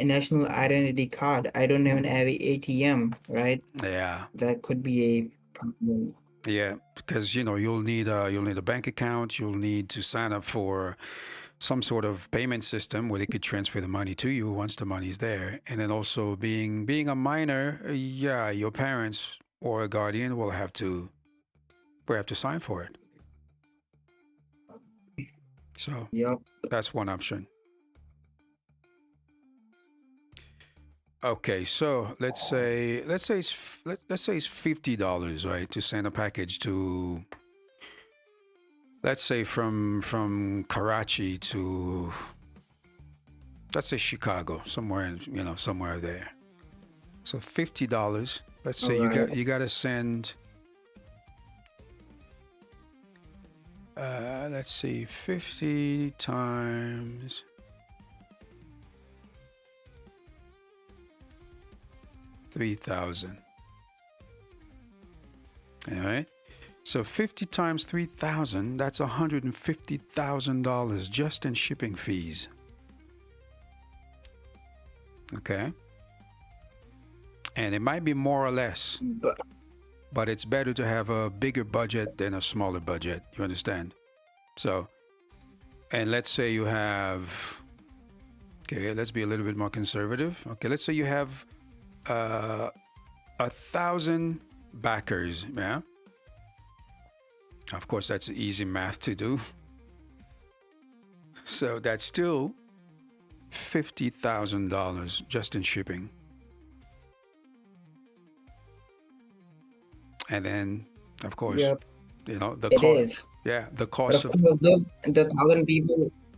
national identity card. I don't even have a ATM, right? Yeah. That could be a problem. Yeah, because you'll need a bank account. You'll need to sign up for some sort of payment system where they could transfer the money to you once the money's there. And then also being a minor, yeah, your parents or a guardian will have to sign for it. So Yep. that's one option. Okay, so let's say it's $50, right, to send a package to, let's say, from Karachi to, let's say, Chicago, somewhere there. So $50. Let's All say right. you got to send. Let's see, 50 times. $3,000. All right. So 50 times 3,000, that's $150,000 just in shipping fees. Okay. And it might be more or less, but it's better to have a bigger budget than a smaller budget. You understand? So, and let's say you have, okay, let's be a little bit more conservative. Okay, let's say you have 1,000 backers. Yeah. Of course, that's easy math to do. So that's still $50,000 just in shipping. And then, of course, Yep, the it cost. is. Yeah, the But cost of of. course, the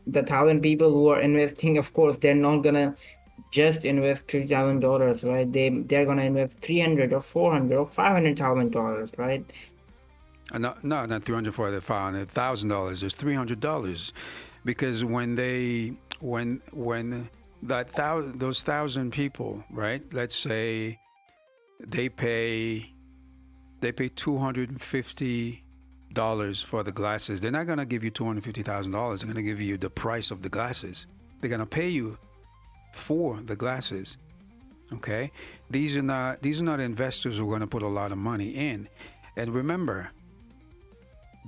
1,000 people who are investing, of course, they're not gonna just invest $3,000, right? They're gonna invest 300 or 400 or $500,000, right? No, no, not 300 for the $500,000. It's $300 because when those 1,000 people, right? Let's say they pay $250 for the glasses. They're not gonna give you $250,000. They're gonna give you the price of the glasses. They're gonna pay you for the glasses. Okay, these are not investors who are going to put a lot of money in. And remember,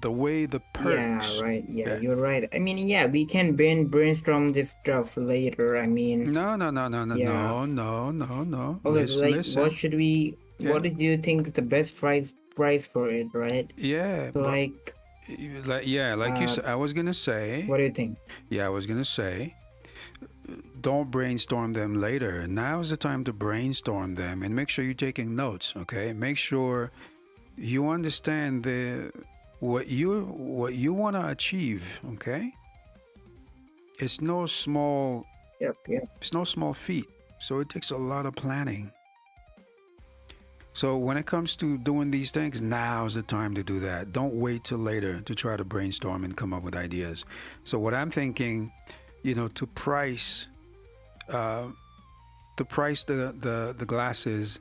the way the Yeah, perks. right. Yeah, Yeah. you're right. I mean, yeah, we can brainstorm this stuff later. I mean, No, yeah. no. Okay, like, Listen. Yeah, what did you think is the best price for it, right? yeah, but Like, like you uh, said, I was gonna say. what do you think? Yeah, I was gonna say. Don't brainstorm them later. Now's the time to brainstorm them and make sure you're taking notes. Okay, make sure you understand what you want to achieve. Okay, it's no small Yep, yep. it's no small feat, so it takes a lot of planning. So when it comes to doing these things, now's the time to do that. Don't wait till later to try to brainstorm and come up with ideas. So what I'm thinking, to price the glasses,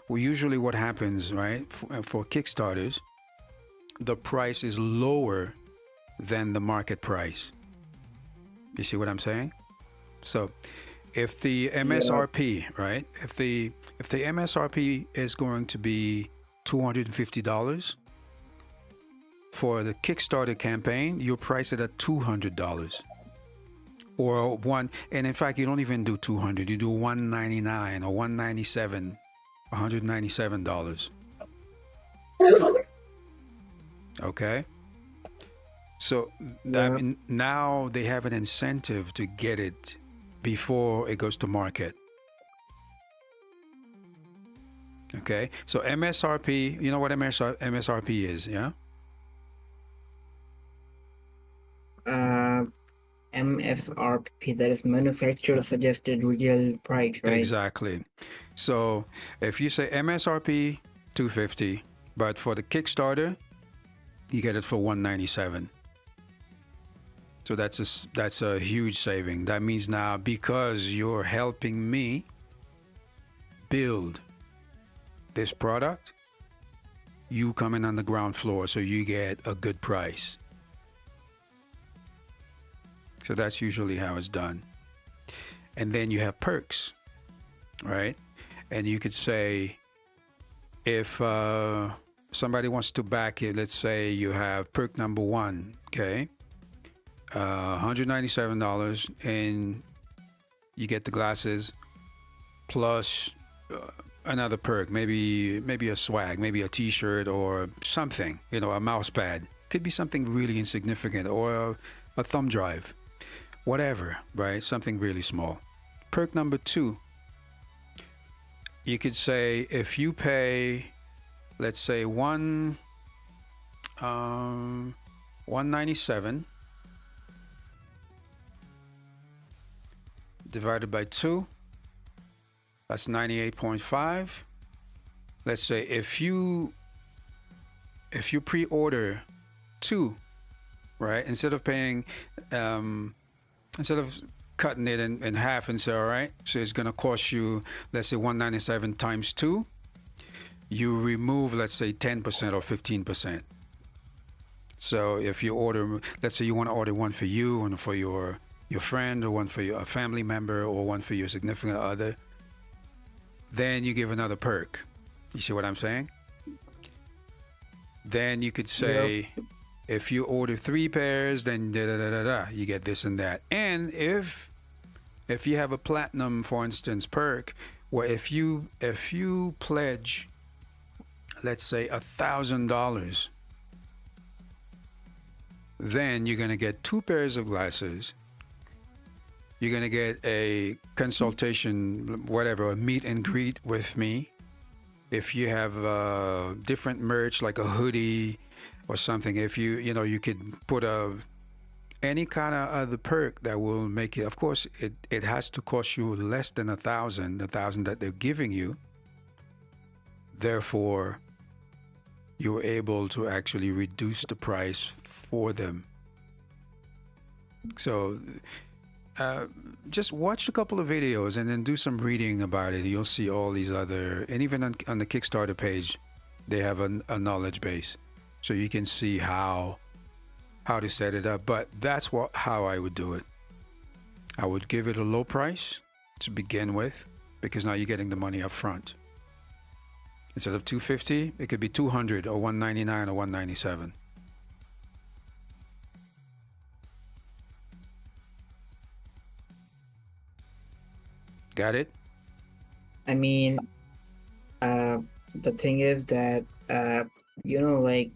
well, usually what happens, right, for Kickstarters, the price is lower than the market price. You see what I'm saying? So if the MSRP, right, if the MSRP is going to be $250 for the Kickstarter campaign, you price it at $200. Or and in fact, you don't even do 200, you do 199 or 197, $197. Okay. So Yeah. now they have an incentive to get it before it goes to market. Okay. So MSRP, you know what MSRP is, yeah? MSRP, that is manufacturer suggested retail price, right? Exactly. So if you say MSRP 250, but for the Kickstarter, you get it for 197. So that's a huge saving. That means now, because you're helping me build this product, you come in on the ground floor, so you get a good price. So that's usually how it's done. And then you have perks, right? And you could say, if somebody wants to back it, let's say you have perk number one, okay, $197, and you get the glasses plus another perk, maybe a swag, maybe a T-shirt or something, a mouse pad. Could be something really insignificant, or a thumb drive, whatever, right? Something really small. Perk number two, you could say, if you pay, let's say, 197 divided by 2, that's 98.5. Let's say if you pre-order 2, right, instead of paying, instead of cutting it in half and say, all right, so it's going to cost you, let's say, 197 times 2, you remove, let's say, 10% or 15%. So if you order, let's say you want to order one for you, one for your friend, or one for a family member, or one for your significant other, then you give another perk. You see what I'm saying? Then you could say, Yep. if you order 3 pairs, then da da da da da, you get this and that. And if you have a platinum, for instance, perk, where if you pledge, let's say, $1,000, then you're gonna get 2 pairs of glasses. You're gonna get a consultation, whatever, a meet and greet with me. If you have different merch like a hoodie or something, if you could put any kind of other perk that will make it. Of course, it has to cost you less than $1,000, the $1,000 that they're giving you. Therefore, you're able to actually reduce the price for them. So just watch a couple of videos and then do some reading about it. You'll see all these other, and even on the Kickstarter page, they have a knowledge base, so you can see how to set it up. But that's how I would do it. I would give it a low price to begin with, because now you're getting the money up front. Instead of $250, it could be $200 or $199 or $197. Got it? I mean, the thing is that like,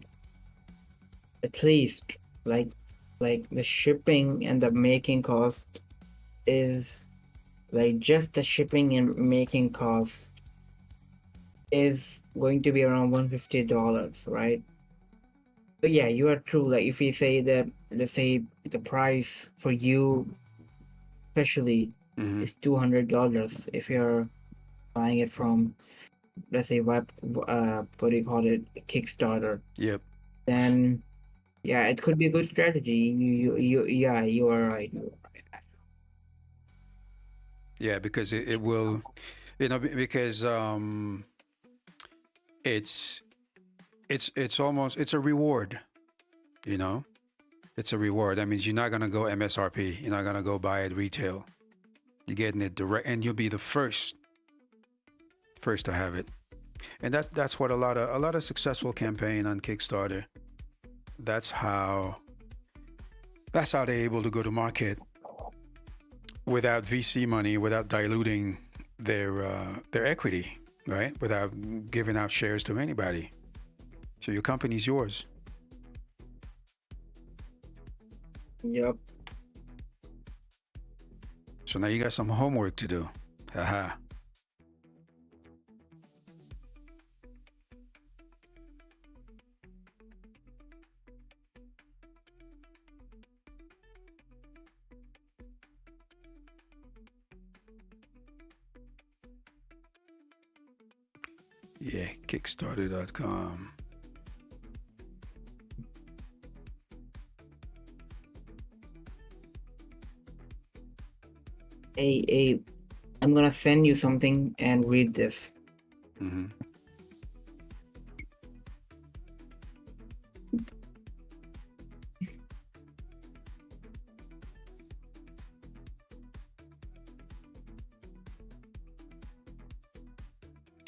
at least like the shipping and the making cost is, like, just the shipping and making cost is going to be around $150, right? But yeah, you are true. Like, if we say that, let's say the price for you especially Mm-hmm. is $200 if you're buying it from, let's say, what do you call it, Kickstarter, Yep. then yeah, it could be a good strategy. Yeah, you are right. Yeah, because it will, because it's almost, it's a reward, it's a reward. That means you're not gonna go MSRP, you're not gonna go buy it retail. You're getting it direct, and you'll be the first to have it. And that's what a lot of successful campaign on Kickstarter. That's how they're able to go to market without VC money, without diluting their equity, right? Without giving out shares to anybody. So your company's yours. Yep. So now you got some homework to do. Haha. Yeah, Kickstarter.com. Hey, I'm gonna send you something and read this. Mm-hmm.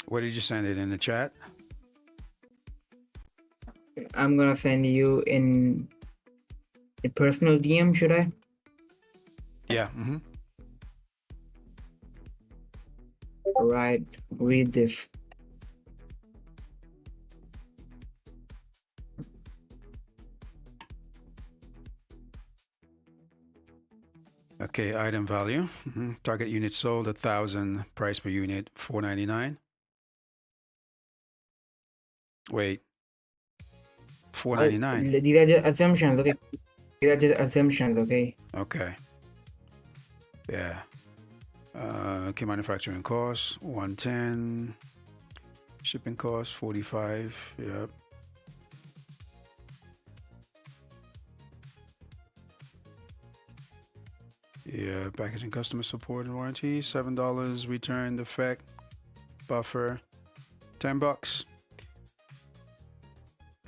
What did you send it in the chat? I'm gonna send you in a personal DM, should I? Yeah. Right, read this. Okay, item value. Target unit sold 1,000. Price per unit $4.99. Wait, $4.99. These are just assumptions, okay? These are just assumptions, okay? Okay. Yeah. Okay, manufacturing cost 110. Shipping cost 45. Yep. Yeah, packaging, customer support and warranty $7. Return defect buffer $10.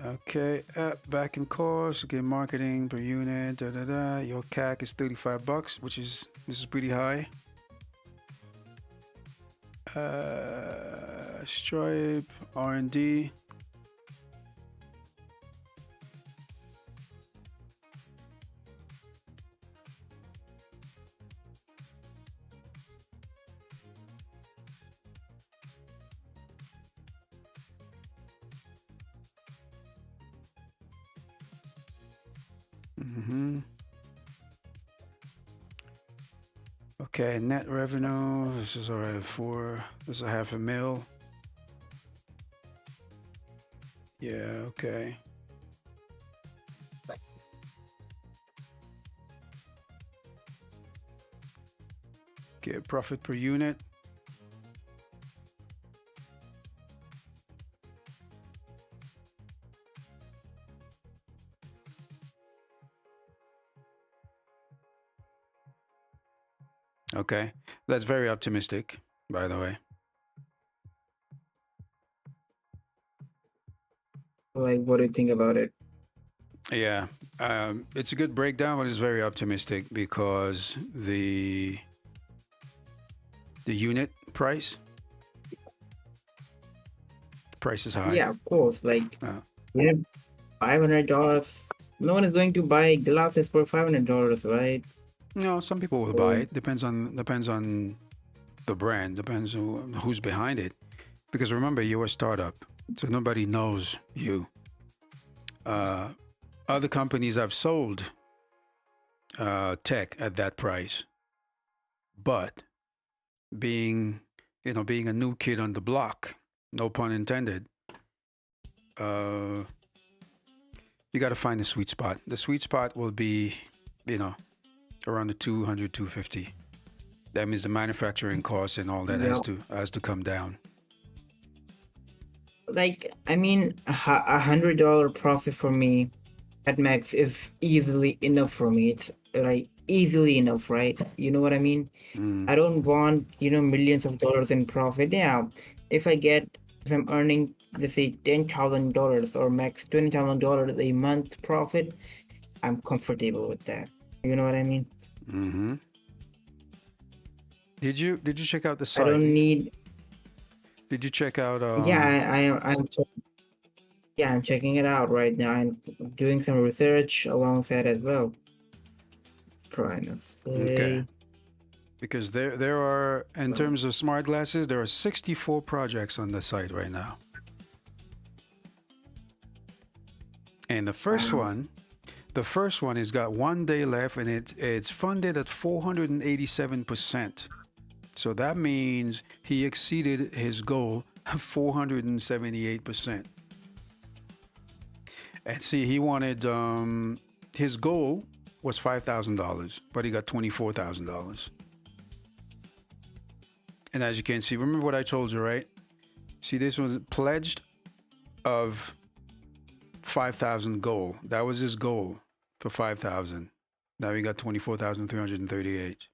Okay, back in cost. Okay, marketing per unit. Your CAC is $35, which is pretty high. Stripe R&D. Okay, net revenue. This is alright. This is a $500,000. Yeah, okay. Okay, profit per unit. Okay, that's very optimistic, by the way. Like, what do you think about it? Yeah, it's a good breakdown, but it's very optimistic because the unit price is high. Yeah, of course. Like, Uh, yeah, $500. No one is going to buy glasses for $500, right? No, some people will buy it. Depends on the brand. Depends on who's behind it. Because remember, you're a startup, so nobody knows you. Other companies have sold tech at that price, but being a new kid on the block, no pun intended, you got to find the sweet spot. The sweet spot will be, around the 200, 250. That means the manufacturing costs and all that has to come down. Like, I mean, $100 profit for me at max is easily enough for me. It's like easily enough, right? You know what I mean? I don't want, millions of dollars in profit. Yeah, if I'm earning, let's say, $10,000 or max $20,000 a month profit, I'm comfortable with that. You know what I mean? Mm-hmm. Did you check out the site? I don't need. Did you check out? I'm checking it out right now. I'm doing some research alongside as well. Trying to say. Okay. Because there are, in terms of smart glasses, there are 64 projects on the site right now. And the first one has got 1 day left, and it's funded at 487%. So that means he exceeded his goal of 478%. And see, he wanted his goal was $5,000, but he got $24,000. And as you can see, remember what I told you, right? See, this was pledged of 5,000 goal. That was his goal for 5,000. Now he got 24,338.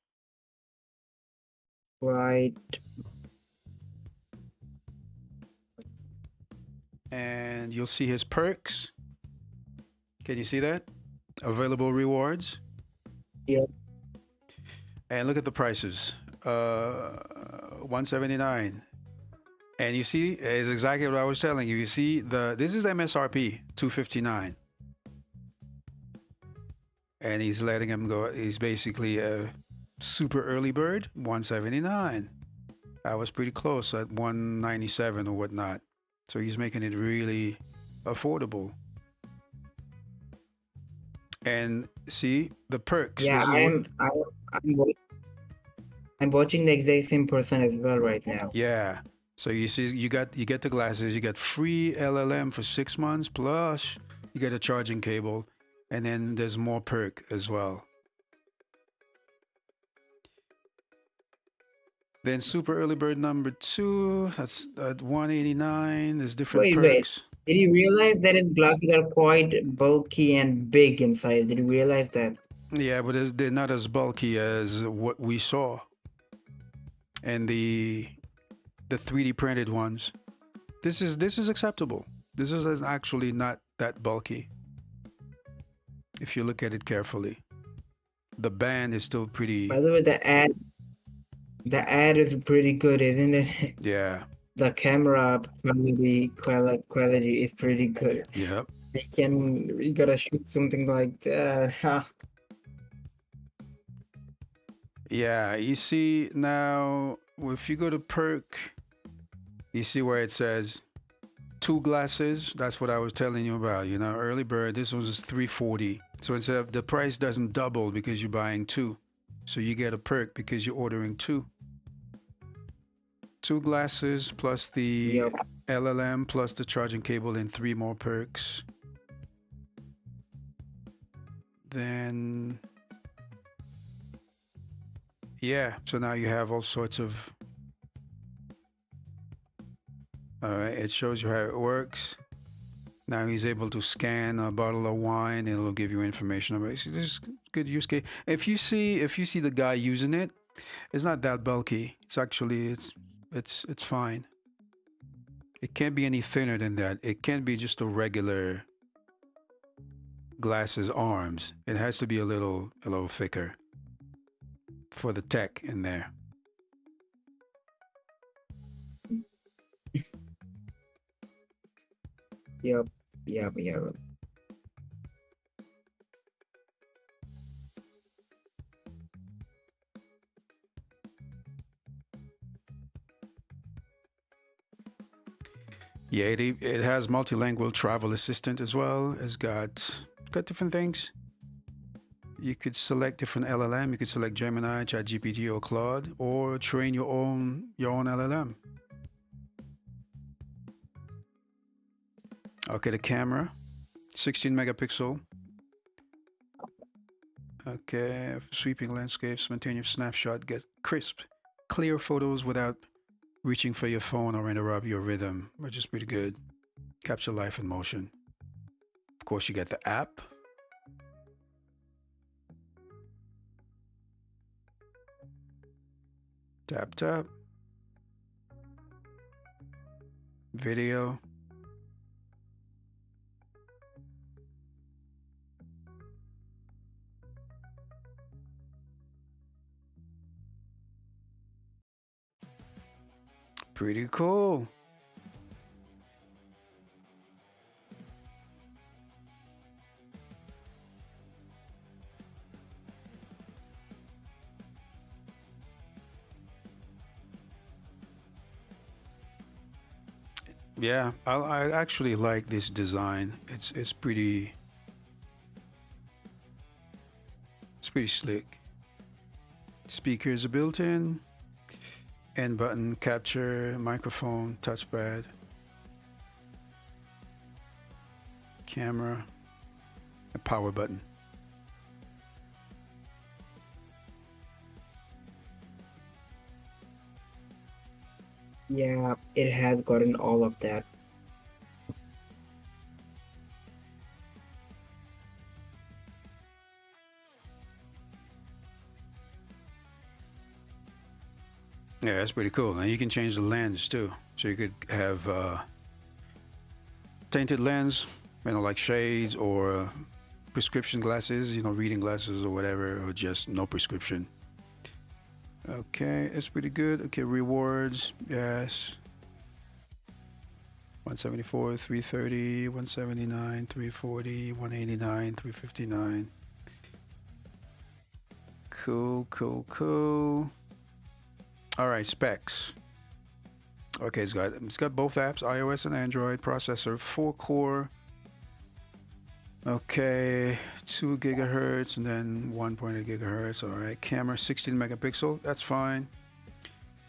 Right. And you'll see his perks. Can you see that? Available rewards. Yep. And look at the prices. $179. And you see, it's exactly what I was telling you. You see, this is MSRP 259, and he's letting him go. He's basically a super early bird, 179. I was pretty close at 197 or whatnot. So he's making it really affordable. And see the perks. Yeah, I'm watching the exact same person as well right now. Yeah. So you see, you get the glasses. You get free LLM for 6 months, plus you get a charging cable, and then there's more perk as well. Then super early bird number 2, that's at 189. There's different Wait. perks. Did you realize that his glasses are quite bulky and big in size? Did you realize that? Yeah, but they're not as bulky as what we saw. And the 3D printed ones. This is acceptable. This is actually not that bulky. If you look at it carefully. The band is still pretty. By the way, the ad is pretty good, isn't it? Yeah. The camera quality is pretty good. Yep. We gotta shoot something like that. Yeah, you see now, if you go to perk, you see where it says 2 glasses. That's what I was telling you about. You know, early bird, this was $340. So instead of the price doesn't double because you're buying 2. So you get a perk because you're ordering 2. 2 glasses plus the Yep. LLM plus the charging cable and 3 more perks. Then yeah, so now you have all sorts of. All right, it shows you how it works. Now he's able to scan a bottle of wine and it'll give you information about it. So this is good use case. If you see the guy using it, it's not that bulky. It's actually it's fine. It can't be any thinner than that. It can't be just a regular glasses arms. It has to be a little thicker for the tech in there. Yep. Yeah, it has multilingual travel assistant as well. It's got different things. You could select different LLM. You could select Gemini, ChatGPT, or Claude, or train your own LLM. Okay, the camera, 16 megapixel. Okay, sweeping landscapes, maintain your snapshot, get crisp, clear photos without reaching for your phone or interrupt your rhythm, which is pretty good. Capture life in motion. Of course, you get the app. Tap. Video. Pretty cool. Yeah, I actually like this design. It's pretty slick. Speakers are built in. End button, capture, microphone, touchpad, camera, a power button. Yeah, it has gotten all of that. Yeah, that's pretty cool. Now you can change the lens too. So you could have tinted lens, like shades or prescription glasses, reading glasses or whatever, or just no prescription. Okay, it's pretty good. Okay, rewards, yes. 174, 330, 179, 340, 189, 359. Cool, cool, cool. All right, specs. Okay, it's got both apps, iOS and Android. Processor, 4-core. Okay, 2 gigahertz and then 1.8 gigahertz. All right, camera, 16 megapixel. That's fine.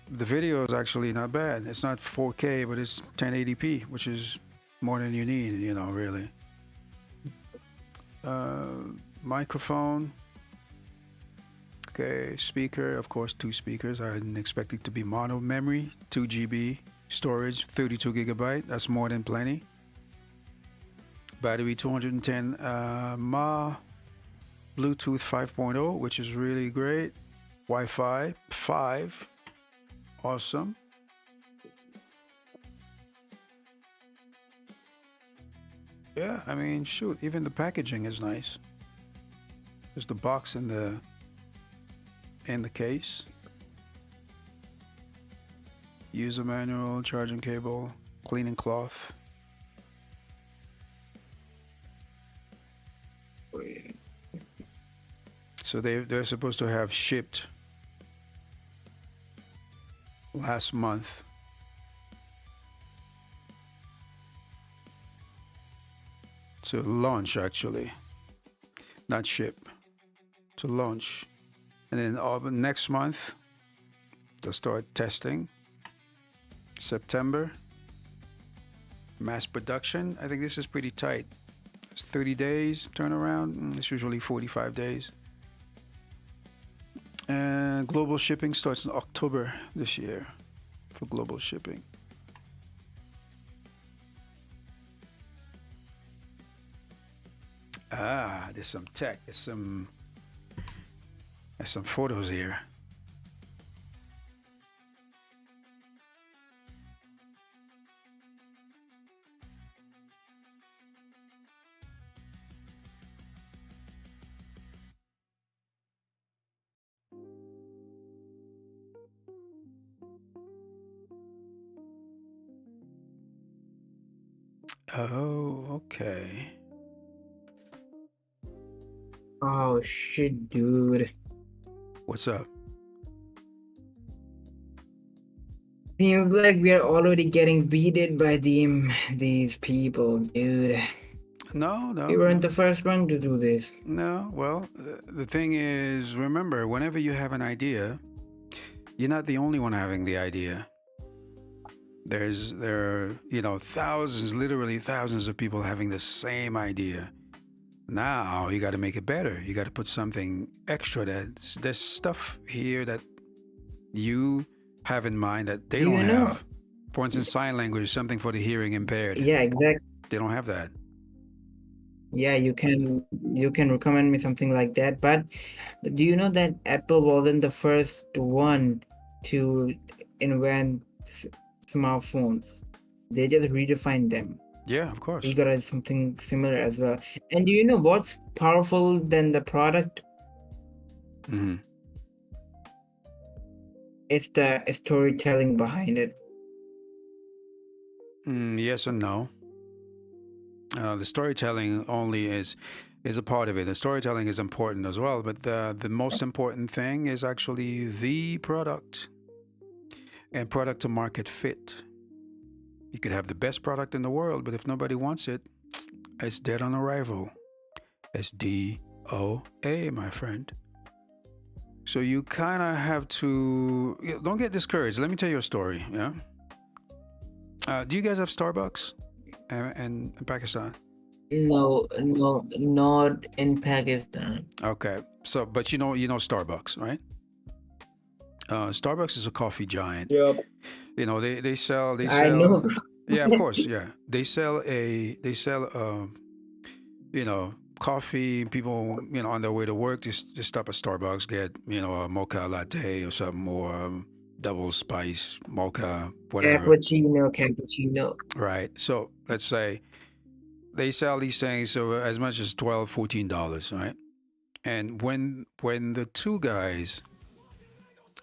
The video is actually not bad. It's not 4K, but it's 1080p, which is more than you need, you know, really. Microphone. Okay, speaker, of course, 2 speakers. I didn't expect it to be mono. Memory, 2 GB. Storage, 32 gigabyte. That's more than plenty. Battery, 210 mAh. Bluetooth 5.0, which is really great. Wi-Fi 5. Awesome. Yeah, I mean, shoot, even the packaging is nice. There's the box in the case. User manual, charging cable, cleaning cloth. So they're supposed to have shipped last month. To launch, actually, not ship. To launch, and then next month they'll start testing. September, mass production. I think this is pretty tight. It's 30 days turnaround. It's usually 45 days. And global shipping starts in October this year for global shipping. Ah, there's some tech. There's some photos here. Oh, okay. Oh shit, dude. What's up? Seems like we are already getting beaten by these people, dude. No, no. We weren't the first one to do this. No, well, the thing is, remember, whenever you have an idea, you're not the only one having the idea. There are, thousands, literally thousands of people having the same idea. Now you got to make it better. You got to put something extra. There's stuff here that you have in mind that they don't have. For instance, sign language, something for the hearing impaired. Yeah, exactly. They don't have that. Yeah, you can recommend me something like that. But do you know that Apple wasn't the first one to invent smartphones? They just redefined them. Yeah, of course. We got something similar as well. And do you know what's powerful than the product? Mm-hmm. It's the storytelling behind it. Yes and no. The storytelling only is a part of it. The storytelling is important as well, but the most important thing is actually the product and product to market fit. You could have the best product in the world, but if nobody wants it, it's dead on arrival. It's DOA, my friend. So you kind of have to, don't get discouraged. Let me tell you a story. Yeah. Do you guys have Starbucks in Pakistan? No, not in Pakistan. Okay. So, but you know Starbucks, right? Starbucks is a coffee giant. Yep. They sell. I know. Yeah, of course. Yeah, they sell coffee. People, on their way to work, just stop at Starbucks, get, a mocha latte or something, or double spice mocha, whatever. Cappuccino. Right. So let's say they sell these things for as much as $12, $14, right? And when the two guys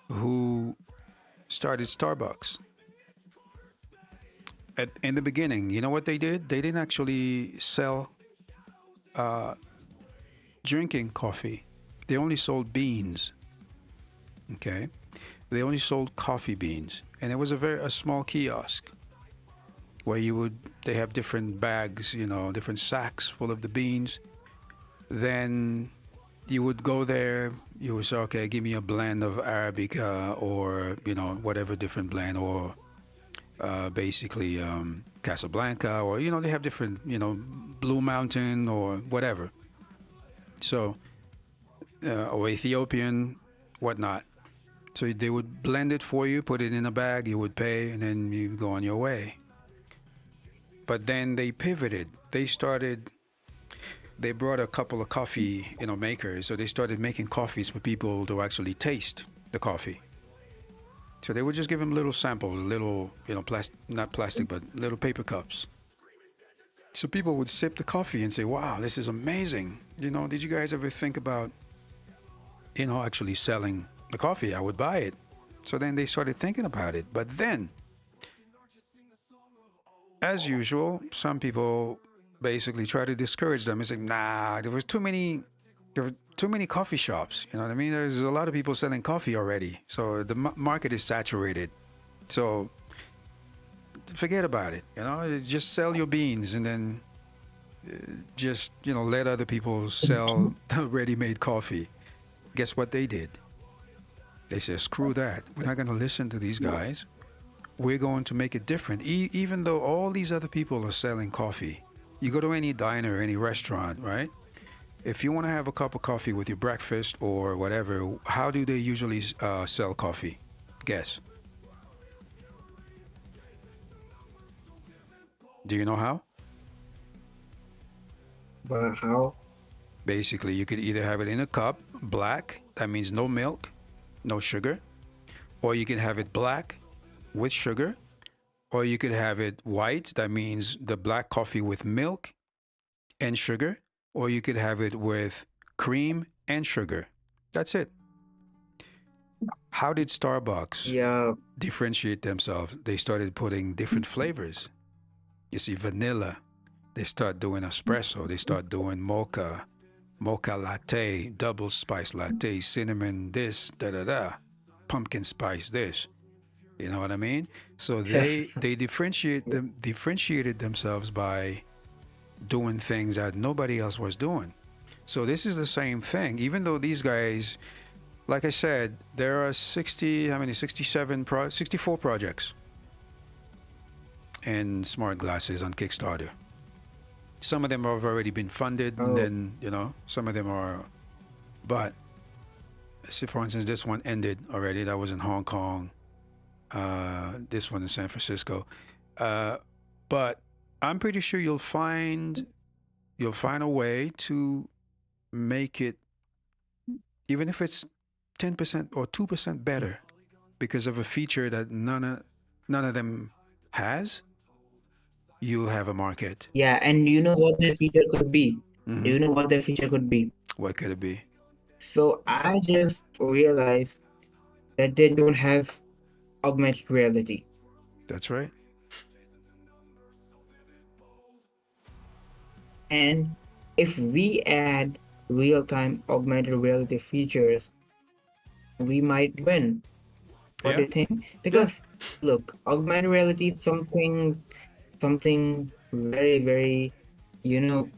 who started Starbucks in the beginning, you know what they did? They didn't actually sell drinking coffee. They only sold beans. Okay, they only sold coffee beans, and it was a small kiosk where they have different bags, different sacks full of the beans. Then you would go there. You would say, okay, give me a blend of Arabica or whatever different blend, or basically Casablanca, or they have different Blue Mountain or whatever. So or Ethiopian, whatnot. So they would blend it for you, put it in a bag, you would pay, and then you go on your way. But then they pivoted. They brought a couple of coffee, makers. So they started making coffees for people to actually taste the coffee. So they would just give them little samples, little, not plastic, but little paper cups. So people would sip the coffee and say, wow, this is amazing. Did you guys ever think about, actually selling the coffee? I would buy it. So then they started thinking about it. But then, as usual, some people basically try to discourage them and say, nah, there were too many coffee shops. You know what I mean? There's a lot of people selling coffee already. So the market is saturated. So forget about it. Just sell your beans, and then just, let other people sell ready-made coffee. Guess what they did? They said, screw that. We're not going to listen to these guys. We're going to make it different. Even though all these other people are selling coffee, you go to any diner, any restaurant, right? If you want to have a cup of coffee with your breakfast or whatever, how do they usually sell coffee? Guess. Do you know how? But how? Basically, you could either have it in a cup, black, that means no milk, no sugar, or you can have it black with sugar, or you could have it white, that means the black coffee with milk and sugar, or you could have it with cream and sugar. That's it. How did Starbucks Yeah. differentiate themselves? They started putting different flavors. You see, vanilla, they start doing espresso, they start doing mocha latte, double spice latte, cinnamon this, pumpkin spice this. You know what I mean? So they differentiated themselves by doing things that nobody else was doing. So this is the same thing. Even though these guys, like I said, there are 64 projects in smart glasses on Kickstarter. Some of them have already been funded, and then some of them are. But see, for instance, this one ended already. That was in Hong Kong. This one in San Francisco. But I'm pretty sure you'll find a way to make it, even if it's 10% or 2% better, because of a feature that none of them has. You'll have a market. Yeah, and you know what that feature could be? Mhm. Do you know what that feature could be? What could it be? So I just realized that they don't have augmented reality. That's right. And if we add real-time augmented reality features, we might win. What do you think? Because look, augmented reality is something very, very,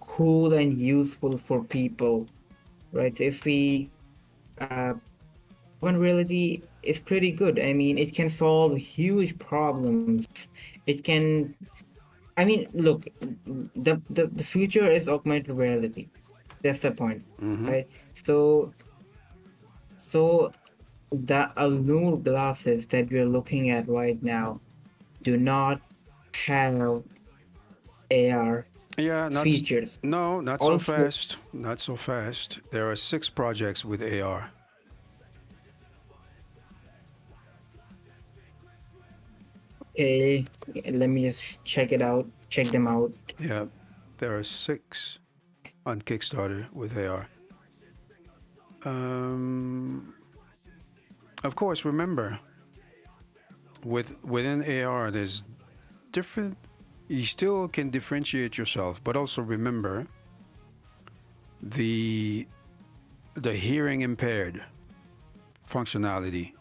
cool and useful for people, right? If we augmented reality is pretty good. I mean, it can solve huge problems. It can, I mean, look, the future is augmented reality. That's the point, right? So the Allure glasses that we're looking at right now do not have AR features. No, not Also- so fast. Not so fast. There are 6 projects with AR. Okay, let me just check them out. Yeah, there are 6 on Kickstarter with AR. Of course, remember, within AR, there's different. You still can differentiate yourself, but also remember the hearing impaired functionality.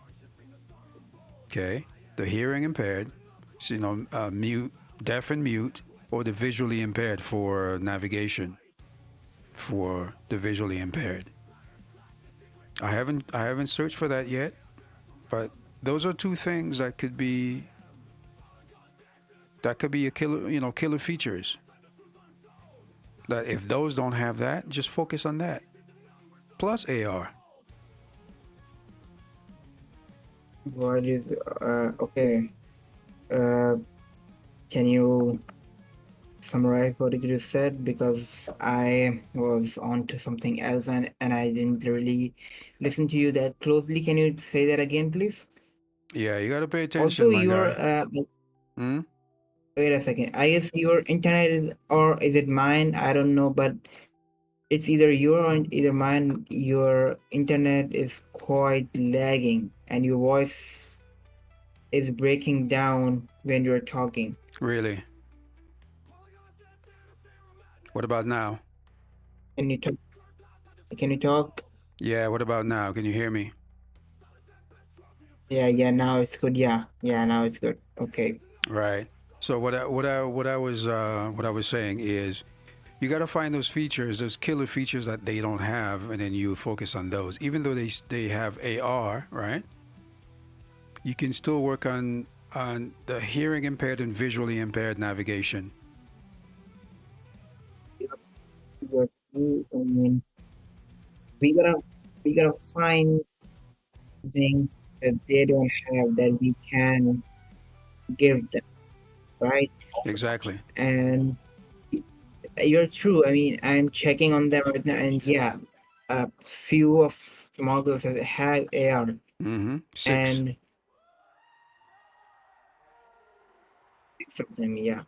Okay, the hearing impaired, so, mute, deaf and mute, or the visually impaired for navigation. For the visually impaired, I haven't searched for that yet, but those are two things that could be a killer features. That if those don't have that, just focus on that. Plus AR. What is okay? Can you summarize what you just said? Because I was on to something else and I didn't really listen to you that closely. Can you say that again, please? Yeah, you gotta pay attention, Also, my your guy. Hmm? wait a second. I guess your internet is, or is it mine? I don't know, but it's either your or either mine. Your internet is quite lagging, and your voice is breaking down when you're talking. Really? What about now? Can you talk? Can you talk? Yeah, what about now? Can you hear me? Yeah. Now it's good. Yeah. Now it's good. Okay. Right. So what I was saying is, you got to find those features, those killer features that they don't have, and then you focus on those. Even though they have AR, right? You can still work on the hearing impaired and visually impaired navigation. But I mean, we gotta we gotta find things that they don't have that we can give them, right? Exactly. And you're true. I mean, I'm checking on them right now, and yeah, a few of models that have AR, Mm-hmm. 6. and six of them, yeah.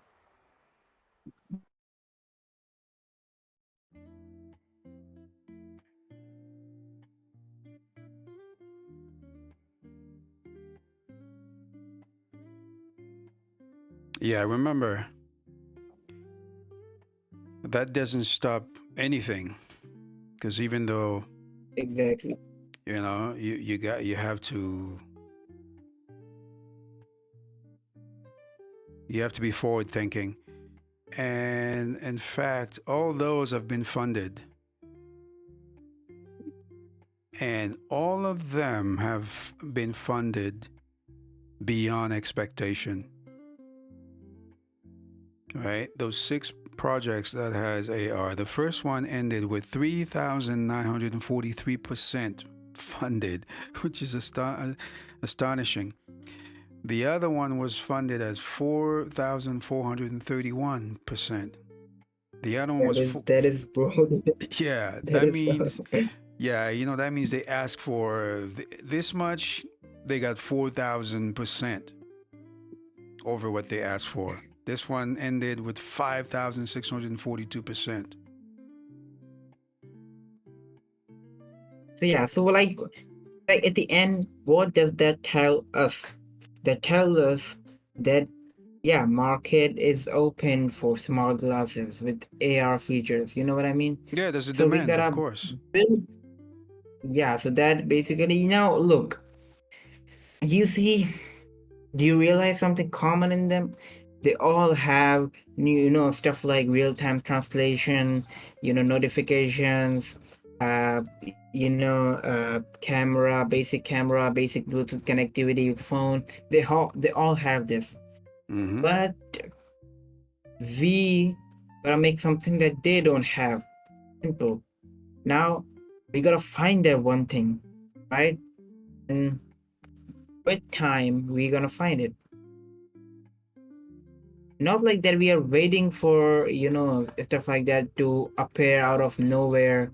Yeah, remember, that doesn't stop anything, because even though Exactly. you have to be forward thinking, and in fact, all those have been funded, and all of them have been funded beyond expectation. Right, those 6 projects that has AR. The first one ended with 3,943% funded, which is astonishing. The other one was funded as 4,431%. The other one was That is bro. yeah. That That is means that means they asked for this much. They got 4,000% over what they asked for. This one ended with 5,642%. So yeah, so like at the end, what does that tell us? That tells us that yeah, market is open for smart glasses with AR features. You know what I mean? Yeah, there's a So we demand, of gotta course. build. Yeah, so that basically now look, you see, do you realize something common in them? They all have new, stuff like real-time translation, notifications, camera, basic Bluetooth connectivity with phone. They all have this, Mm-hmm. but we gotta make something that they don't have. Simple. Now we gotta find that one thing, right? And with time, we're gonna find it. Not like that we are waiting for stuff like that to appear out of nowhere,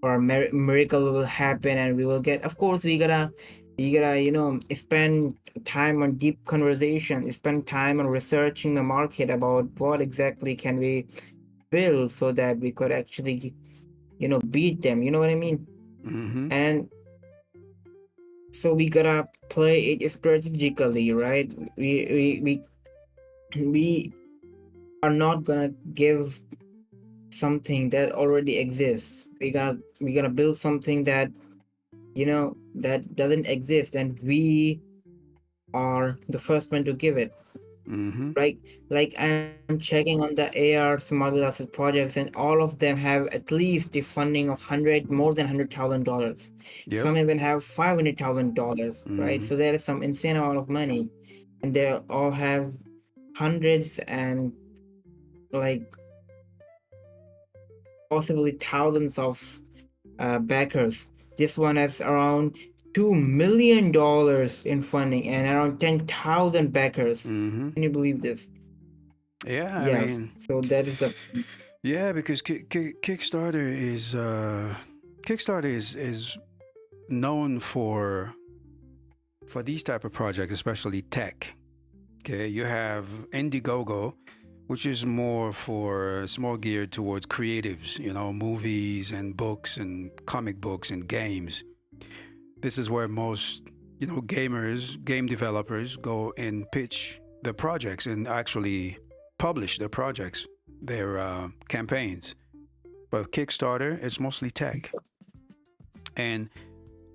or a miracle will happen and we will get. Of course, we gotta spend time on deep conversation, spend time on researching the market about what exactly can we build so that we could actually beat them. You know what I mean? Mm-hmm. And so we gotta play it strategically, right? We we are not gonna give something that already exists. We're gonna build something that that doesn't exist, and we are the first one to give it. Mm-hmm. Right? Like I'm checking on the AR smart glasses projects, and all of them have at least the funding of more than $100,000. Yep. Some even have $500,000, right? Mm-hmm. So there is some insane amount of money, and they all have hundreds and like possibly thousands of backers. This one has around $2 million in funding and around 10,000 backers. Mm-hmm. Can you believe this? Yeah, I Yes. mean, So that is the yeah, because Kickstarter is known for these type of projects, especially tech. Okay, you have Indiegogo, which is more for it's more geared towards creatives, movies and books and comic books and games. This is where most gamers, game developers go and pitch their projects and actually publish their projects, their campaigns. But Kickstarter is mostly tech, and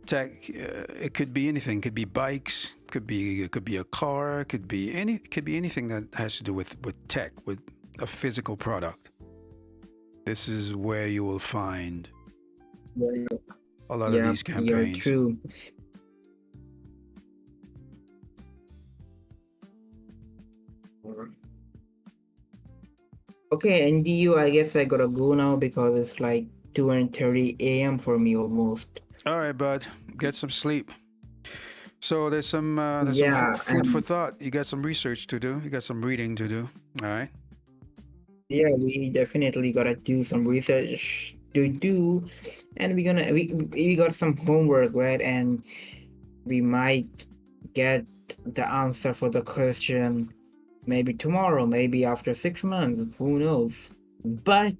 tech it could be anything. Could be bikes, it could be a car, could be anything that has to do with tech, with a physical product. This is where you will find a lot of yeah, these you're campaigns. true. Okay, and you, I guess I gotta go now because it's like 2:30 a.m. for me almost. All right, bud, get some sleep. So there's some Yeah, food for and thought. You got some research to do. You got some reading to do. All right. yeah, we definitely gotta do some research to do, and we got some homework, right? And we might get the answer for the question maybe tomorrow, maybe after 6 months, who knows? But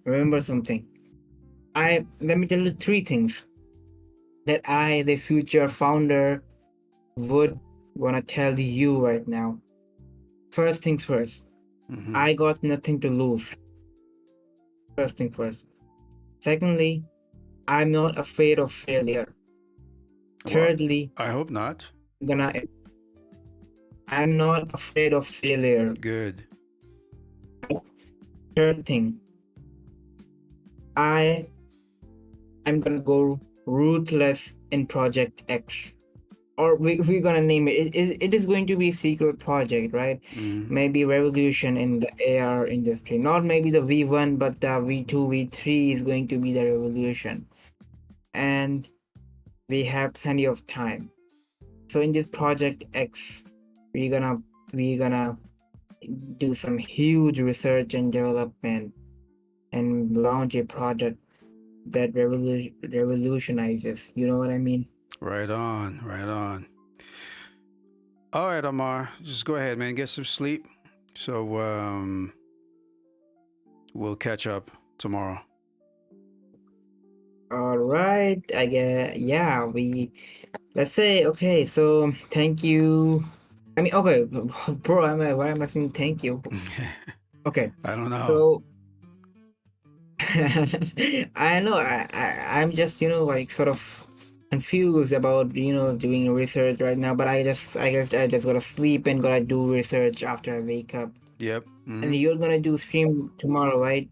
remember something. Let me tell you three things that I, the future founder, would wanna tell you right now. First things first, Mm-hmm. I got nothing to lose. First thing first. Secondly, I'm not afraid of failure. Well, Thirdly, I hope not. gonna I'm not afraid of failure. Good. Third thing, I am gonna go ruthless in Project X. Or we're gonna name it. It is going to be a secret project, right? Mm-hmm. Maybe revolution in the AR industry. Not maybe the V1, but the V2, V3 is going to be the revolution. And we have plenty of time. So in this Project X, we're gonna do some huge research and development and launch a project that revolutionizes. You know what I mean? Right on. Right on. All right, Amar. Just go ahead, man. Get some sleep. So we'll catch up tomorrow. All right. I guess yeah. Let's say okay. So thank you. I mean, okay, bro. Why am I saying thank you? Okay. I don't know. So I know I'm just like sort of confused about doing research right now, but I guess I just gotta sleep and gotta do research after I wake up. Yep. And Mm-hmm. you're gonna do stream tomorrow, right?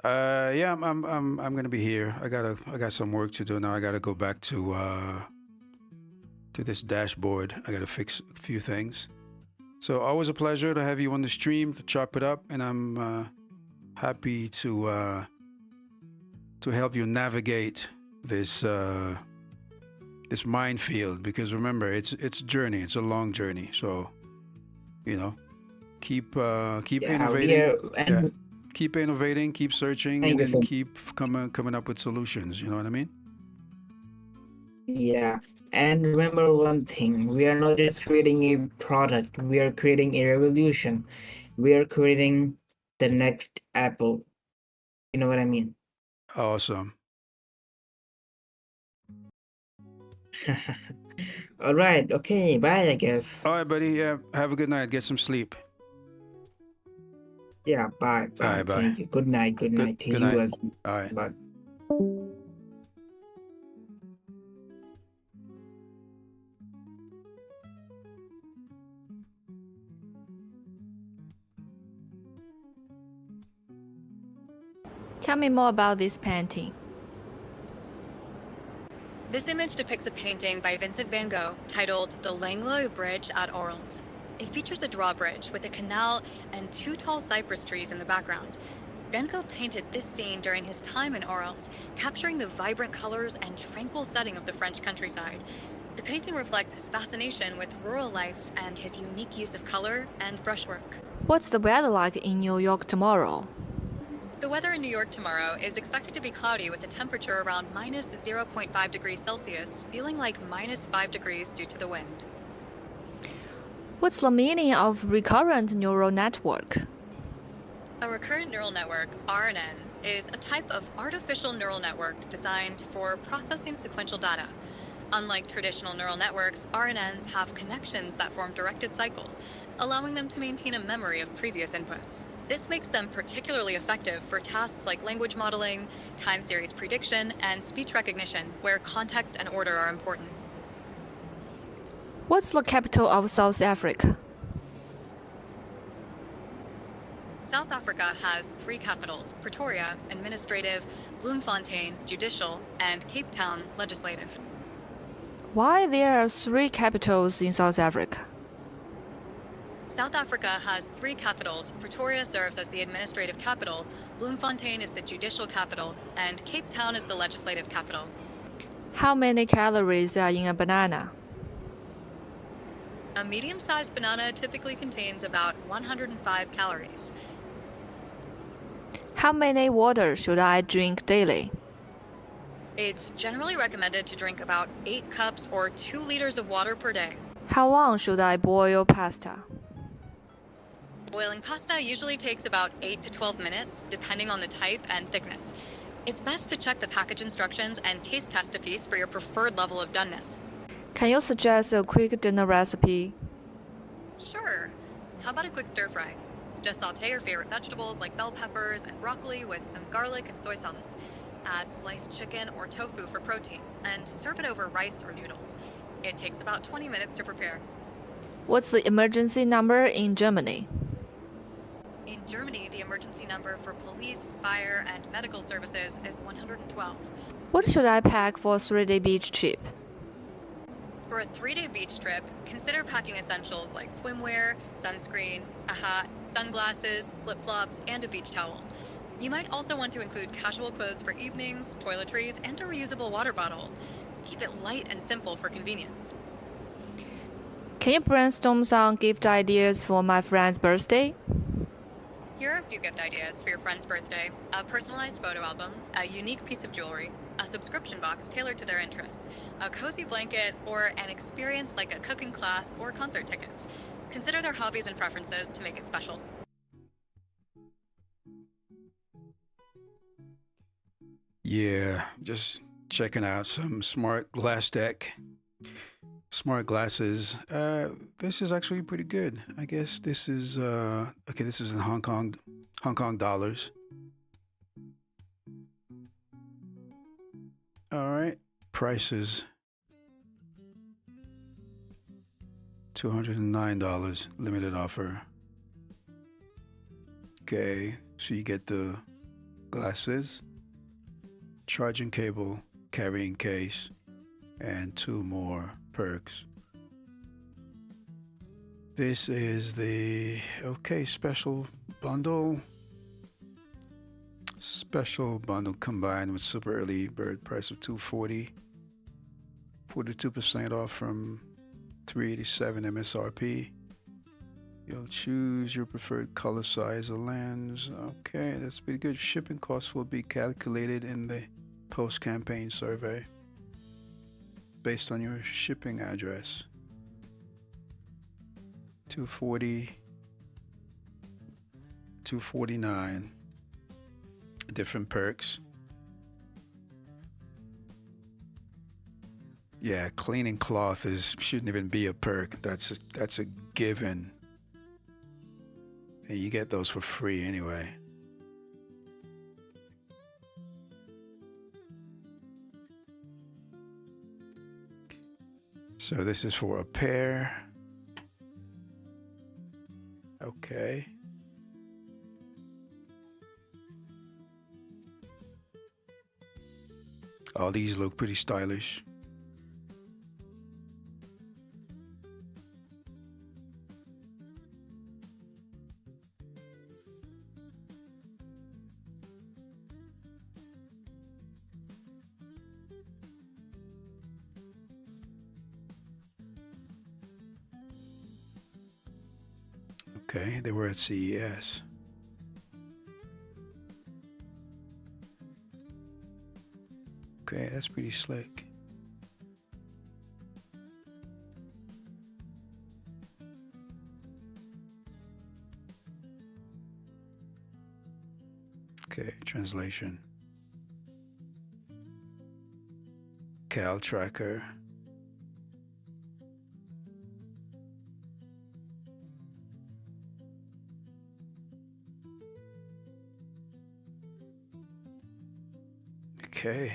Yeah, I'm gonna be here. I got some work to do now. I gotta go back to this dashboard. I gotta fix a few things. So always a pleasure to have you on the stream to chop it up, and I'm happy to help you navigate this minefield, because remember it's a journey. It's a long journey. So you know, keep Yeah, we innovating. are, Yeah, and keep innovating, keep searching, thank and you then so keep coming up with solutions. You know what I mean? Yeah, and remember one thing, we are not just creating a product, we are creating a revolution. We are creating the next Apple. You know what I mean? Awesome. All right. Okay. Bye, I guess. All right, buddy. Yeah. Have a good night. Get some sleep. Yeah. Bye. All right. Bye. Bye. Thank you. Good night. Good Good. night to Good you night. as All right. well. Tell me more about this painting. This image depicts a painting by Vincent van Gogh titled The Langlois Bridge at Orleans. It features a drawbridge with a canal and two tall cypress trees in the background. Van Gogh painted this scene during his time in Orleans, capturing the vibrant colors and tranquil setting of the French countryside. The painting reflects his fascination with rural life and his unique use of color and brushwork. What's the weather like in New York tomorrow? The weather in New York tomorrow is expected to be cloudy with a temperature around minus 0.5 degrees Celsius, feeling like minus 5 degrees due to the wind. What's the meaning of recurrent neural network? A recurrent neural network, RNN, is a type of artificial neural network designed for processing sequential data. Unlike traditional neural networks, RNNs have connections that form directed cycles, allowing them to maintain a memory of previous inputs. This makes them particularly effective for tasks like language modeling, time series prediction, and speech recognition, where context and order are important. What's the capital of South Africa? South Africa has three capitals: Pretoria, administrative; Bloemfontein, judicial; and Cape Town, legislative. Why there are three capitals in South Africa? South Africa has three capitals. Pretoria serves as the administrative capital, Bloemfontein is the judicial capital, and Cape Town is the legislative capital. How many calories are in a banana? A medium-sized banana typically contains about 105 calories. How many water should I drink daily? It's generally recommended to drink about 8 cups or 2 liters of water per day. How long should I boil pasta? Boiling pasta usually takes about 8 to 12 minutes, depending on the type and thickness. It's best to check the package instructions and taste test a piece for your preferred level of doneness. Can you suggest a quick dinner recipe? Sure. How about a quick stir fry? Just saute your favorite vegetables like bell peppers and broccoli with some garlic and soy sauce. Add sliced chicken or tofu for protein, and serve it over rice or noodles. It takes about 20 minutes to prepare. What's the emergency number in Germany? In Germany, the emergency number for police, fire, and medical services is 112. What should I pack for a 3-day beach trip? For a 3-day beach trip, consider packing essentials like swimwear, sunscreen, a hat, sunglasses, flip-flops, and a beach towel. You might also want to include casual clothes for evenings, toiletries, and a reusable water bottle. Keep it light and simple for convenience. Can you brainstorm some gift ideas for my friend's birthday? Here are a few gift ideas for your friend's birthday: a personalized photo album, a unique piece of jewelry, a subscription box tailored to their interests, a cozy blanket, or an experience like a cooking class or concert tickets. Consider their hobbies and preferences to make it special. Yeah, just checking out some smart glass deck. Smart glasses. This is actually pretty good. I guess this is okay, this is in Hong Kong dollars. All right. Prices $209, limited offer. Okay, so you get the glasses, charging cable, carrying case, and 2 more perks. This is the special bundle. Special bundle combined with super early bird price of $240. 42% off from $387 MSRP. You'll choose your preferred color, size, or lens. Okay, that's pretty good. Shipping costs will be calculated in the post-campaign survey based on your shipping address. $240, $249. Different perks. Yeah, cleaning cloth shouldn't even be a perk. That's a given. And you get those for free anyway. So this is for a pair. Okay. All these look pretty stylish. Okay, they were at CES. Okay, that's pretty slick. Okay, translation. Cal tracker. Okay.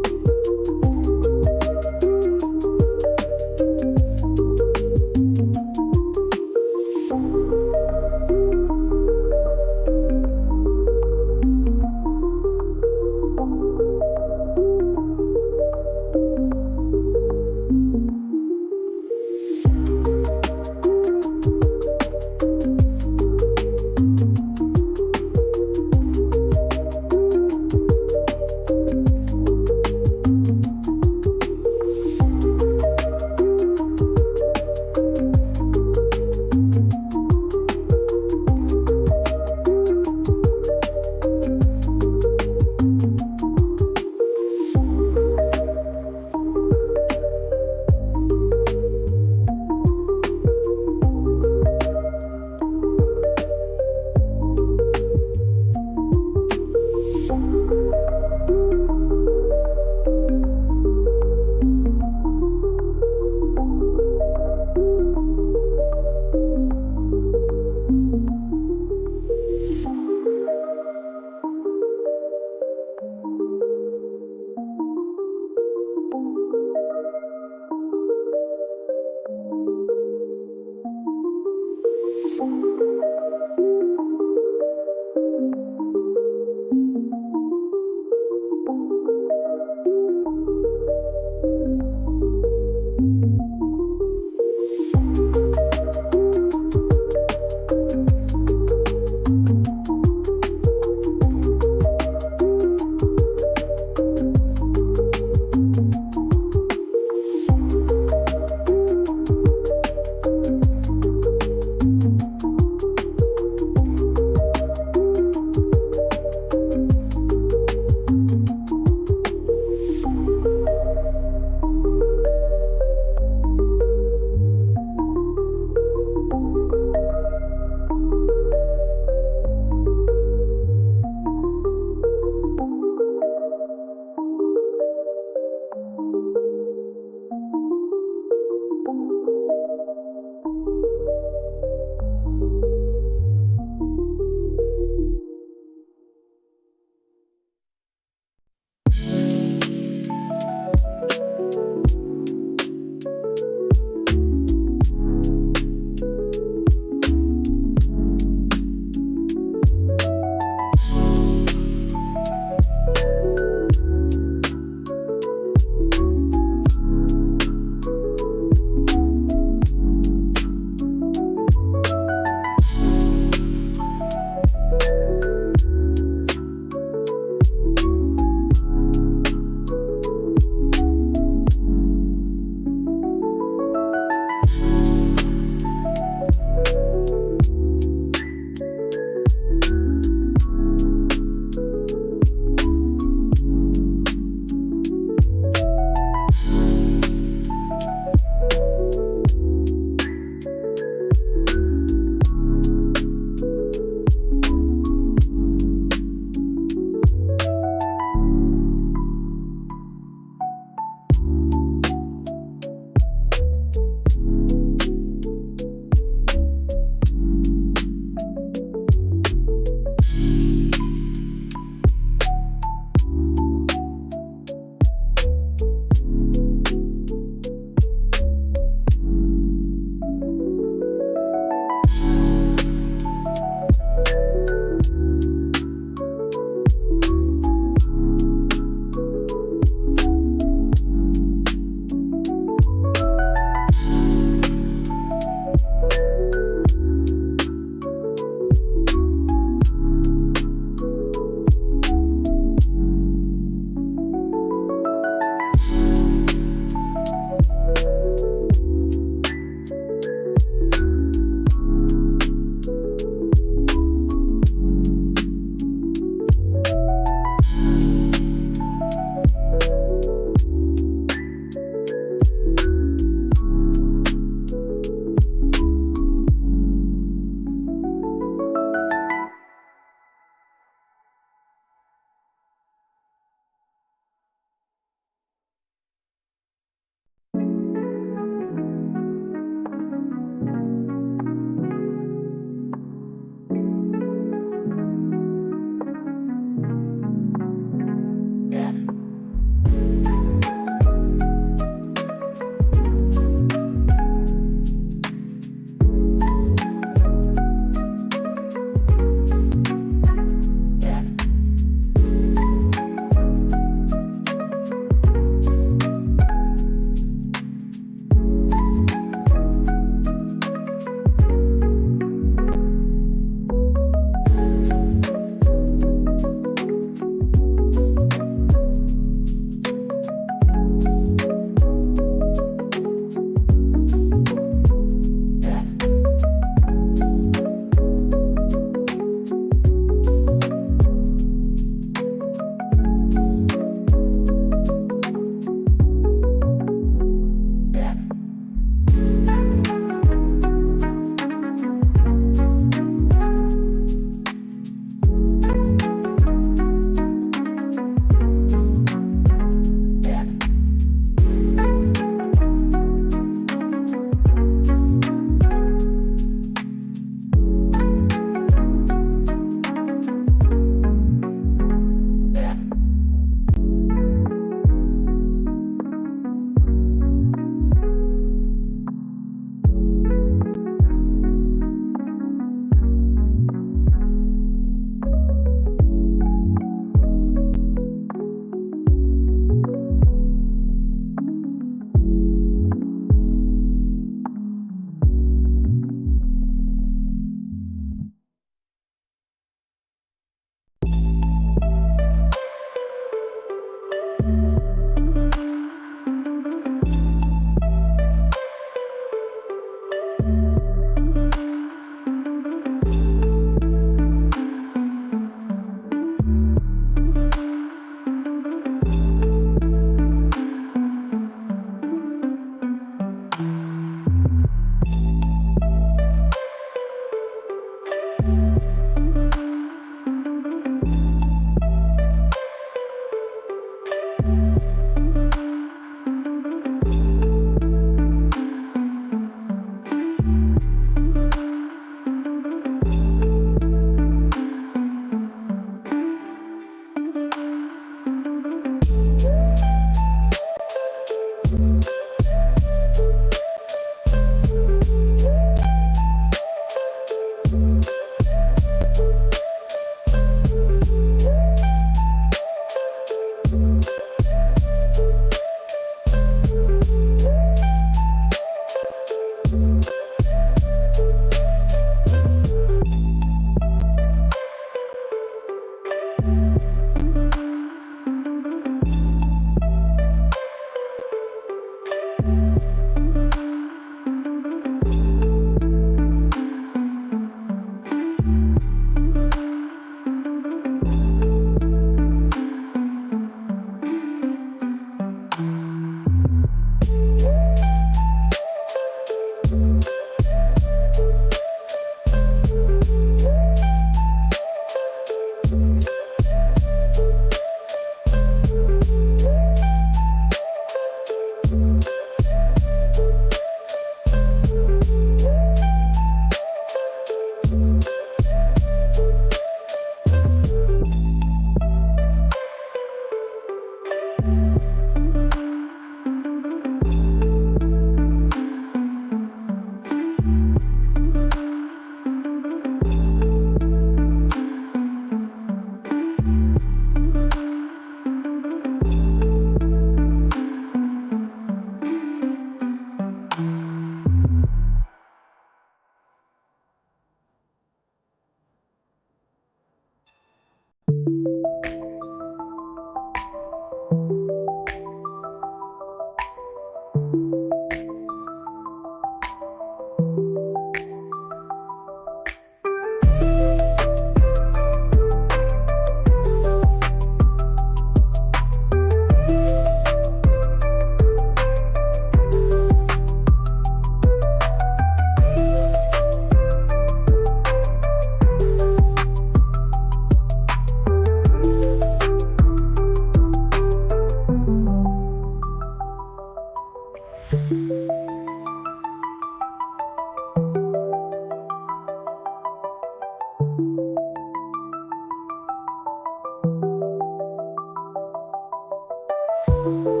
you.